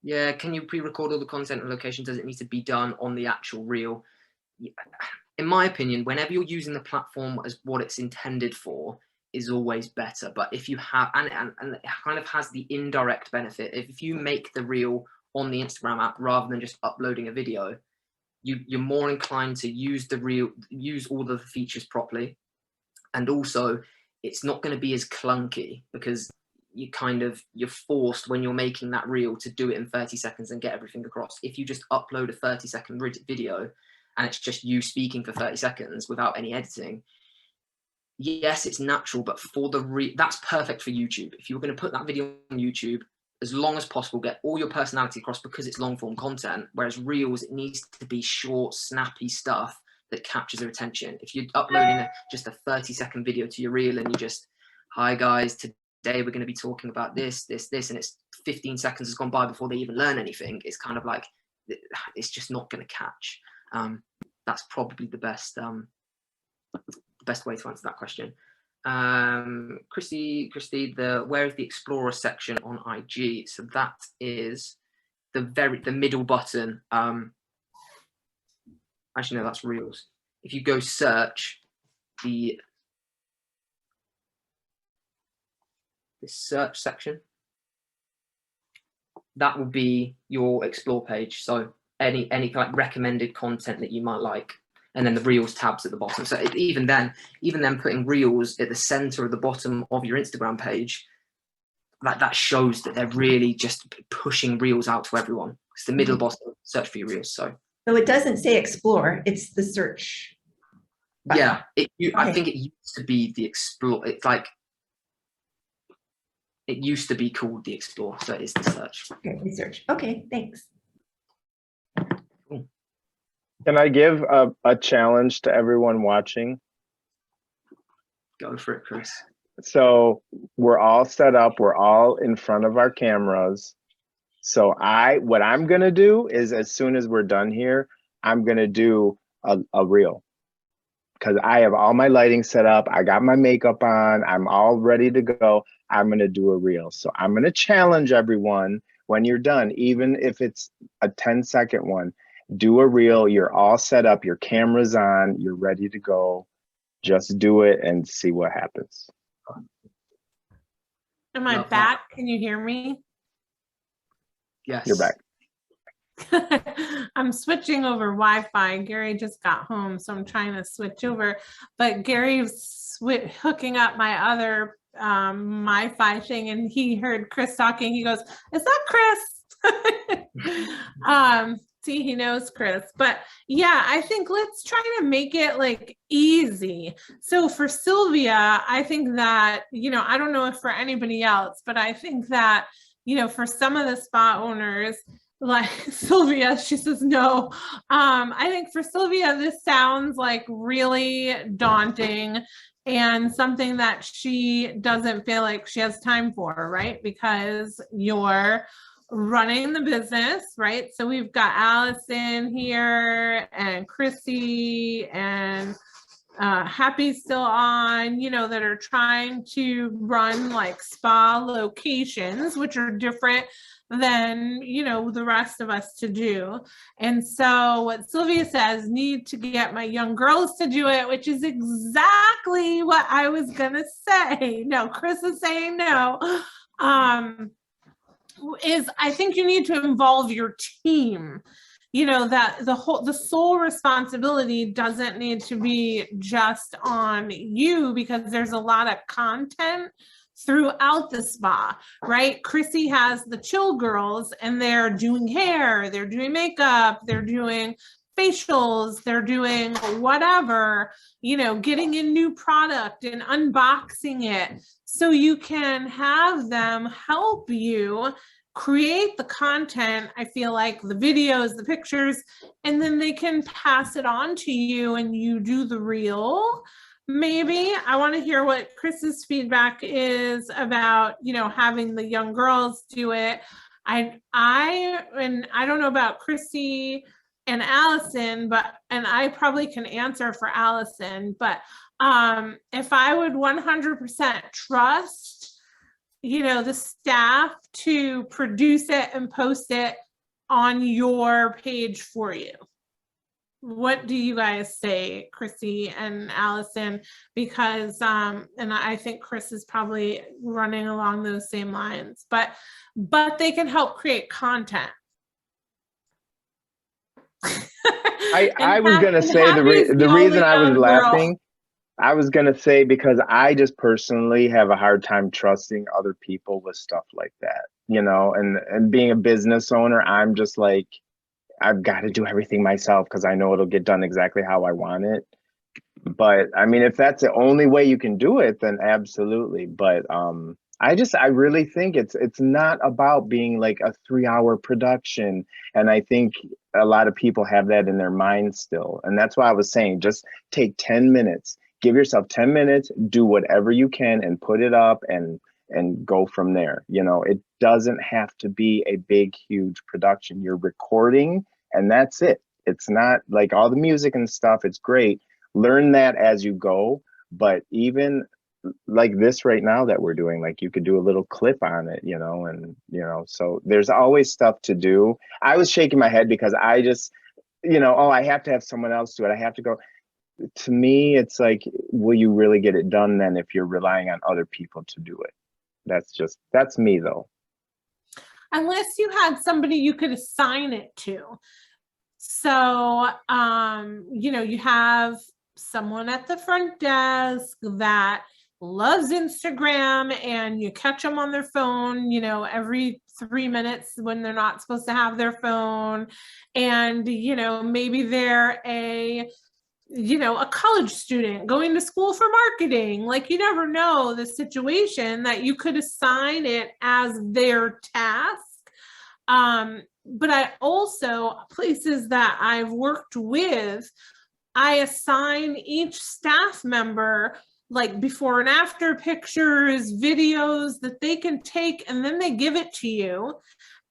Yeah, can you pre-record all the content and location? Does it need to be done on the actual reel? In my opinion, whenever you're using the platform as what it's intended for, is always better. But if you have, and it kind of has the indirect benefit, if you make the reel on the Instagram app rather than just uploading a video, you're more inclined to use the reel, use all the features properly. And also it's not going to be as clunky, because you're forced when you're making that reel to do it in 30 seconds and get everything across. If you just upload a 30-second video and it's just you speaking for 30 seconds without any editing, yes, it's natural, but for that's perfect for YouTube. If you're going to put that video on YouTube, as long as possible, get all your personality across, because it's long form content. Whereas reels, it needs to be short, snappy stuff that captures their attention. If you're uploading just a 30-second video to your reel and you just, hi guys, today we're going to be talking about this, and it's 15 seconds has gone by before they even learn anything, it's kind of like, it's just not going to catch. That's probably the best way to answer that question. Christy, where is the Explorer section on IG? So that is the middle button. Actually, no, that's Reels. If you go search the search section, that will be your Explore page. So any kind of recommended content that you might like. And then the Reels tabs at the bottom. So even then putting Reels at the center of the bottom of your Instagram page, that shows that they're really just pushing Reels out to everyone. It's the middle bottom, search for your Reels. So it doesn't say Explore, it's the search button. Yeah, I think it used to be the Explore. It's like, it used to be called the Explore, so it is the search. Okay, the search. Okay, thanks. Can I give a challenge to everyone watching? Go for it, Chris. So we're all set up. We're all in front of our cameras. So what I'm going to do is, as soon as we're done here, I'm going to do a reel, because I have all my lighting set up. I got my makeup on. I'm all ready to go. I'm going to do a reel. So I'm going to challenge everyone, when you're done, even if it's a 10-second one, do a reel. You're all set up. Your camera's on. You're ready to go. Just do it and see what happens. Am I back? Can you hear me? Yes. You're back. I'm switching over Wi-Fi. Gary just got home, so I'm trying to switch over. But Gary's hooking up my other Wi-Fi thing, and he heard Chris talking. He goes, "Is that Chris?" See, he knows Chris. But yeah, I think let's try to make it like easy. So for Sylvia, I think that, I don't know if for anybody else, but I think that, for some of the spa owners, like Sylvia, she says no. I think for Sylvia, this sounds like really daunting and something that she doesn't feel like she has time for, right? Because you're running the business, right? So we've got Allison here and Chrissy and Happy's still on, that are trying to run like spa locations, which are different than, the rest of us to do. And so what Sylvia says, need to get my young girls to do it, which is exactly what I was gonna say. No, Chris is saying no. Is I think you need to involve your team. That the sole responsibility doesn't need to be just on you, because there's a lot of content throughout the spa, right? Chrissy has the chill girls, and they're doing hair, they're doing makeup, they're doing facials, they're doing whatever, getting in new product and unboxing it. So you can have them help you create the content, I feel like the videos, the pictures, and then they can pass it on to you and you do the reel. Maybe I want to hear what Chris's feedback is about, having the young girls do it. I don't know about Chrissy and Allison, and I probably can answer for Allison, but if I would 100% trust, the staff to produce it and post it on your page for you. What do you guys say, Chrissy and Allison? Because, and I think Chris is probably running along those same lines, but they can help create content. I was going to say the reason I was laughing, I was going to say, because I just personally have a hard time trusting other people with stuff like that, and being a business owner, I'm just like, I've got to do everything myself because I know it'll get done exactly how I want it. But I mean, if that's the only way you can do it, then absolutely. But I really think it's not about being like a 3-hour production. And I think a lot of people have that in their mind still. And that's why I was saying, just take 10 minutes, give yourself 10 minutes, do whatever you can and put it up and go from there. It doesn't have to be a big, huge production. You're recording and that's it. It's not like all the music and stuff. It's great. Learn that as you go. But even like this right now that we're doing, like you could do a little clip on it, so there's always stuff to do. I was shaking my head because I just, I have to have someone else do it. I have to go. To me, it's like, will you really get it done then if you're relying on other people to do it? That's me though. Unless you had somebody you could assign it to. So, you have someone at the front desk that loves Instagram and you catch them on their phone, every 3 minutes when they're not supposed to have their phone. And, maybe they're a college student going to school for marketing. Like, you never know the situation that you could assign it as their task. but I also, places that I've worked with, I assign each staff member like before and after pictures, videos that they can take, and then they give it to you.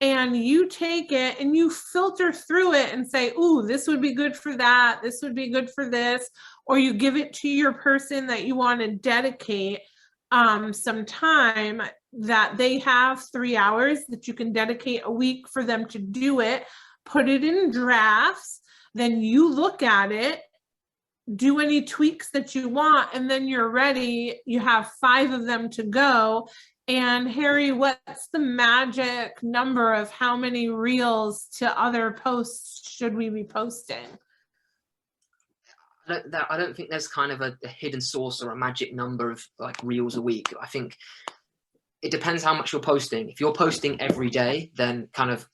And you take it and you filter through it and say, ooh, this would be good for that. This would be good for this. Or you give it to your person that you want to dedicate some time, that they have 3 hours that you can dedicate a week for them to do it, put it in drafts, then you look at it, do any tweaks that you want, and then you're ready. You have 5 of them to go. And Harry, what's the magic number of how many reels to other posts should we be posting? I don't think there's kind of a hidden source or a magic number of like reels a week. I think it depends how much you're posting. If you're posting every day, then kind of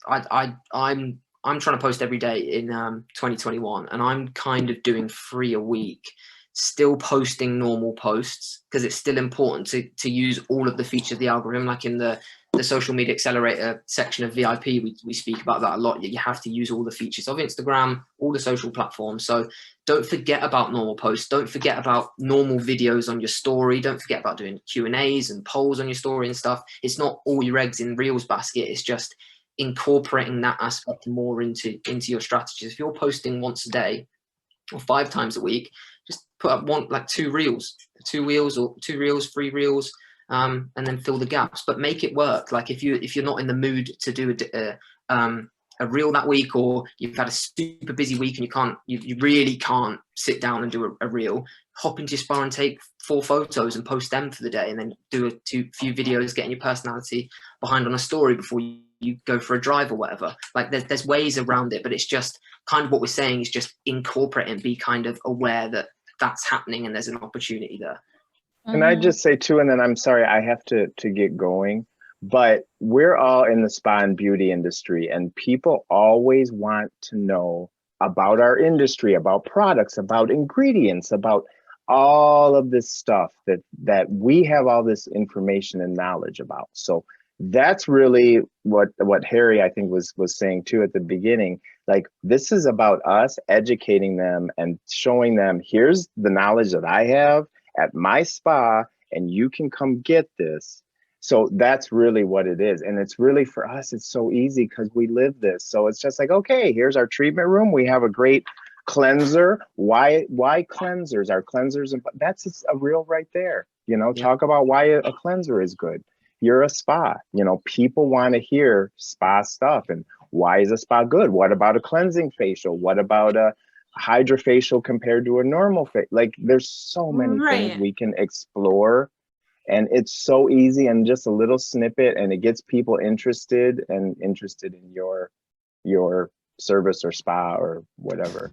I'm trying to post every day in 2021, and I'm kind of doing 3 a week, still posting normal posts, because it's still important to use all of the features of the algorithm. Like in the social media accelerator section of VIP, we speak about that a lot. You have to use all the features of Instagram, all the social platforms. So don't forget about normal posts. Don't forget about normal videos on your story. Don't forget about doing Q&As and polls on your story and stuff. It's not all your eggs in Reels basket. It's just incorporating that aspect more into your strategies. If you're posting once a day or 5 times a week, just put up 2 reels, 2 reels, or 2 reels, 3 reels, and then fill the gaps. But make it work. Like if you're not in the mood to do a reel that week, or you've had a super busy week and you really can't sit down and do a reel, hop into your SpaHive and take 4 photos and post them for the day, and then do a few videos, getting your personality behind on a story before you go for a drive or whatever. Like there's ways around it, but it's just kind of what we're saying is just incorporate and be kind of aware that that's happening and there's an opportunity there. Can I just say too, and then I'm sorry, I have to get going, but we're all in the spa and beauty industry, and people always want to know about our industry, about products, about ingredients, about all of this stuff that we have all this information and knowledge about. So that's really what Harry, I think, was saying too at the beginning. Like, this is about us educating them and showing them, here's the knowledge that I have at my spa, and you can come get this. So that's really what it is. And it's really, for us, it's so easy because we live this. So it's just like, okay, here's our treatment room. We have a great cleanser. Why cleansers? Our cleansers, and that's just a reel right there. You know, Yeah. Talk about why a cleanser is good. You're a spa. You know, people want to hear spa stuff. And why is a spa good? What about a cleansing facial? What about a hydrofacial compared to a normal facial? Like, there's so many things we can explore, and it's so easy, and just a little snippet, and it gets people interested in your service or spa or whatever.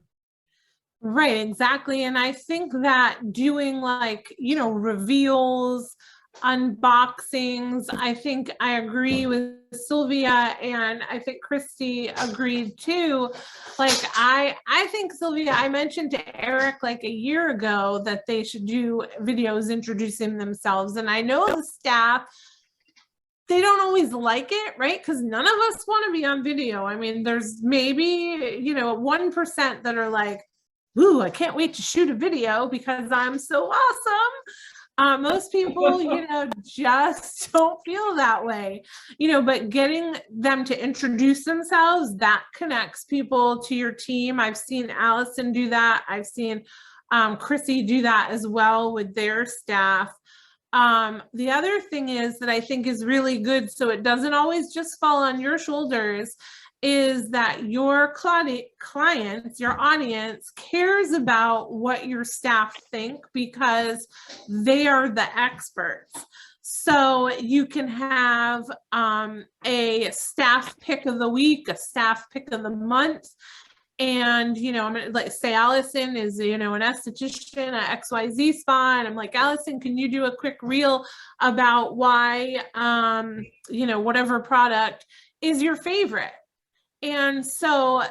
Right, exactly. And I think that doing reveals, unboxings, I think I agree with Sylvia, and I think Christy agreed too. Like, I think, Sylvia, I mentioned to Eric like a year ago that they should do videos introducing themselves, and I know the staff, they don't always like it, right? Because none of us want to be on video. I mean, there's maybe 1% that are like, ooh, I can't wait to shoot a video because I'm so awesome. Most people, just don't feel that way, but getting them to introduce themselves, that connects people to your team. I've seen Allison do that. I've seen Chrissy do that as well with their staff. The other thing is that I think is really good, so it doesn't always just fall on your shoulders, is that your clients, your audience, cares about what your staff think, because they are the experts. So you can have a staff pick of the week, a staff pick of the month. And, I'm going to say Allison is, an esthetician at XYZ Spa. And I'm like, Allison, can you do a quick reel about why, whatever product is your favorite? And so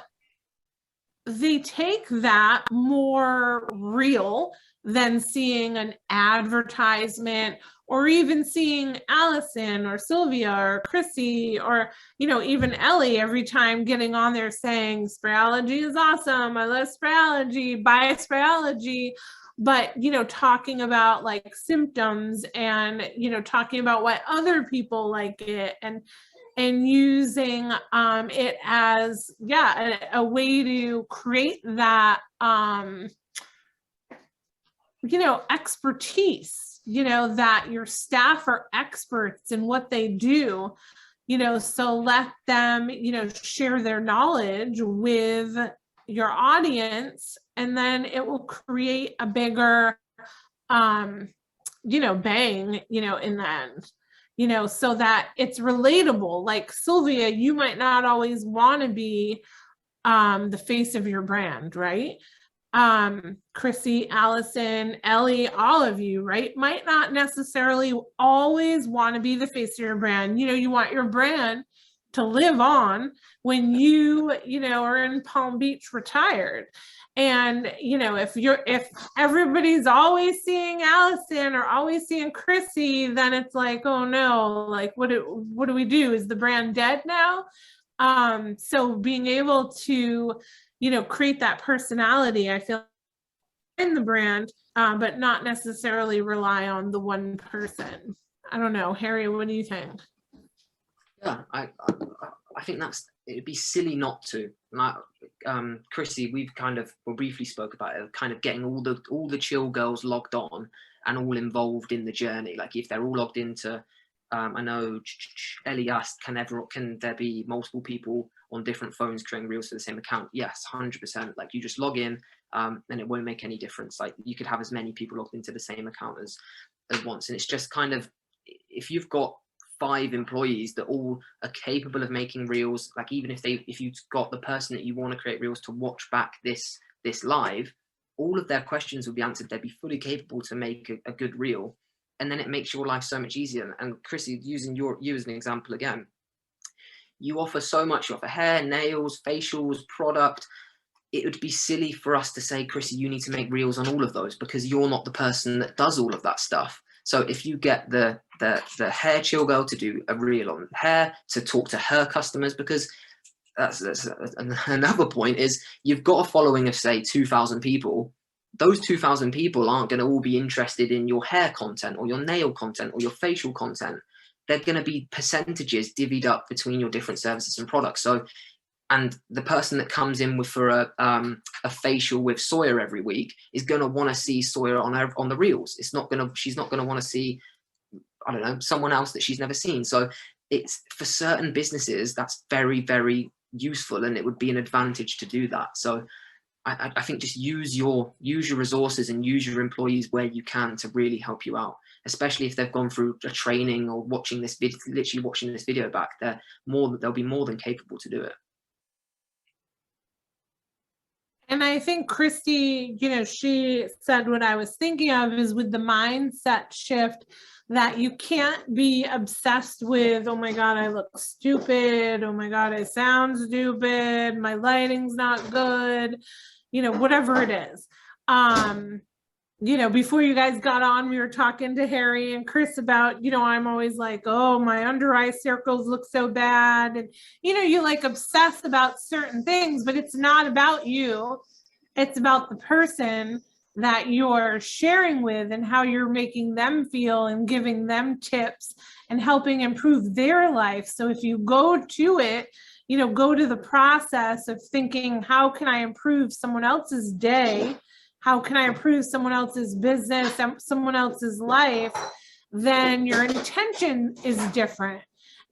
they take that more real than seeing an advertisement, or even seeing Allison or Sylvia or Chrissy or, you know, even Ellie every time getting on there saying SpaHive is awesome, I love SpaHive, buy SpaHive. But, you know, talking about like symptoms and, you know, talking about why other people like it, and using it as, yeah, a way to create that, you know, expertise, you know, that your staff are experts in what they do, you know, so let them, you know, share their knowledge with your audience, and then it will create a bigger, you know, bang, you know, in the end, you know, so that it's relatable. Like Sylvia, you might not always want to be the face of your brand, right? Chrissy, Allison, Ellie, all of you, right, might not necessarily always want to be the face of your brand. You know, you want your brand to live on when you know, are in Palm Beach retired. And, you know, if everybody's always seeing Allison or always seeing Chrissy, then it's like, oh no, like what do we do? Is the brand dead now? So being able to, you know, create that personality, I feel, in the brand, but not necessarily rely on the one person. I don't know, Harry, what do you think? Yeah, I think it'd be silly not to. Chrissy, we've briefly spoke about it, kind of getting all the chill girls logged on and all involved in the journey. Like if they're all logged into, I know Ellie asked, can there be multiple people on different phones creating reels for the same account? Yes, 100%. Like you just log in, and it won't make any difference. Like you could have as many people logged into the same account as once, and it's just kind of, if you've got 5 employees that all are capable of making reels, like even if you've got the person that you want to create reels to watch back this live, all of their questions will be answered. They'd be fully capable to make a good reel, and then it makes your life so much easier. And Chrissy, using you as an example again, you offer so much. You offer hair, nails, facials, product. It would be silly for us to say, Chrissy, you need to make reels on all of those, because you're not the person that does all of that stuff. So if you get the hair chill girl to do a reel on hair, to talk to her customers, because that's another point, is you've got a following of, say, 2,000 people. Those 2,000 people aren't going to all be interested in your hair content or your nail content or your facial content. They're going to be percentages divvied up between your different services and products. So, and the person that comes in for a facial with Sawyer every week is going to want to see Sawyer on the reels. She's not going to want to see, I don't know, someone else that she's never seen. So it's, for certain businesses, that's very, very useful, and it would be an advantage to do that. So I think just use your resources and use your employees where you can to really help you out, especially if they've gone through a training or watching this video, literally watching this video back. They'll be more than capable to do it. And I think Christy, you know, she said what I was thinking of is, with the mindset shift, that you can't be obsessed with, oh my God, I look stupid. Oh my God, I sound stupid. My lighting's not good. You know, whatever it is. You know, before you guys got on, we were talking to Harry and Chris about, you know, I'm always like, oh, my under eye circles look so bad. And, you know, you like obsess about certain things, but it's not about you. It's about the person that you're sharing with and how you're making them feel and giving them tips and helping improve their life. So if you go to it, you know, go to the process of thinking, how can I improve someone else's day? How can I improve someone else's business, someone else's life? Then your intention is different.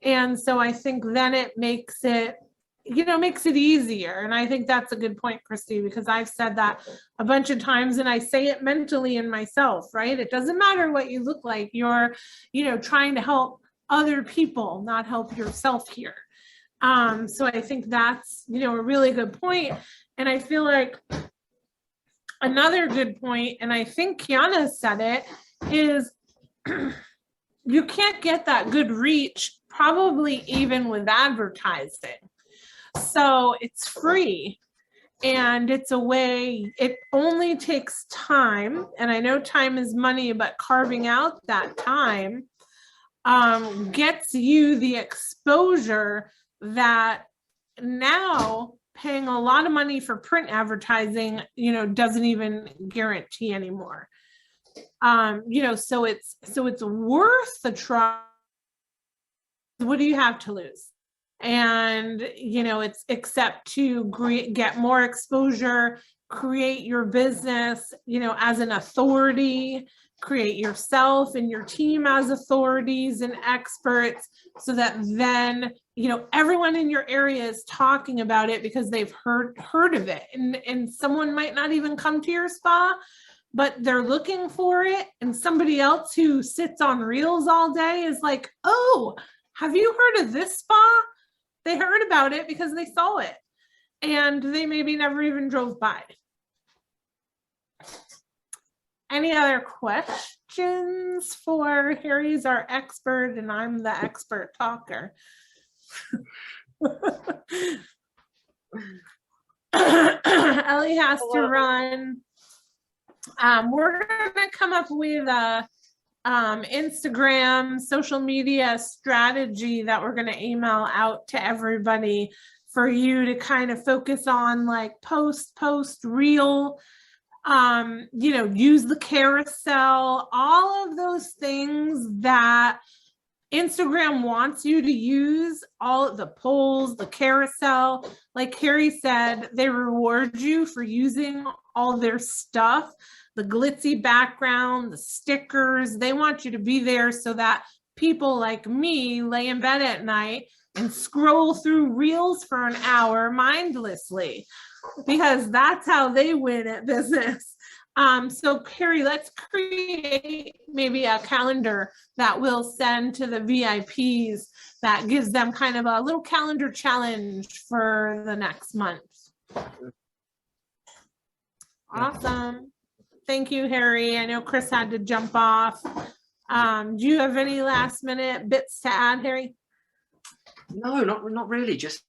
And so I think then it makes it, you know, makes it easier. And I think that's a good point, Christy, because I've said that a bunch of times, and I say it mentally in myself, right? It doesn't matter what you look like. You're, you know, trying to help other people, not help yourself here. So I think that's, you know, a really good point. And I feel like another good point, and I think Kiana said it, is you can't get that good reach probably even with advertising. So it's free. And it's a way, it only takes time. And I know time is money, but carving out that time gets you the exposure that now paying a lot of money for print advertising, you know, doesn't even guarantee anymore. You know, so it's worth the try. What do you have to lose? And, you know, it's except to get more exposure, create your business, you know, as an authority, create yourself and your team as authorities and experts, so that then, you know, everyone in your area is talking about it because they've heard of it. And someone might not even come to your spa, but they're looking for it. And somebody else who sits on Reels all day is like, oh, have you heard of this spa? They heard about it because they saw it, and they maybe never even drove by. Any other questions for Harry's our expert and I'm the expert talker? Ellie has to run. We're gonna come up with a Instagram social media strategy that we're going to email out to everybody for you to kind of focus on, like post, reel, you know, use the carousel, all of those things that Instagram wants you to use, all of the polls, the carousel. Like Harry said, they reward you for using all their stuff, the glitzy background, the stickers. They want you to be there so that people like me lay in bed at night and scroll through Reels for an hour mindlessly, because that's how they win at business. So Harry, let's create maybe a calendar that we'll send to the VIPs that gives them kind of a little calendar challenge for the next month. Awesome. Thank you, Harry. I know Chris had to jump off. Do you have any last minute bits to add, Harry? No, not really. Just,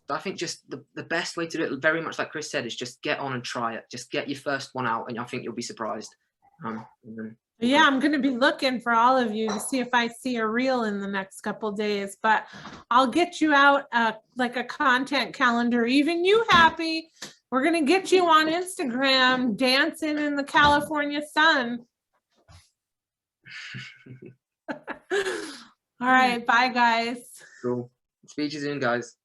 I think just the best way to do it, very much like Chris said, is just get on and try it. Just get your first one out, and I think you'll be surprised. Yeah, I'm going to be looking for all of you to see if I see a reel in the next couple of days, but I'll get you out like a content calendar. Even you, Happy, we're going to get you on Instagram dancing in the California sun. All right, bye guys. Cool. Speak to you soon, guys.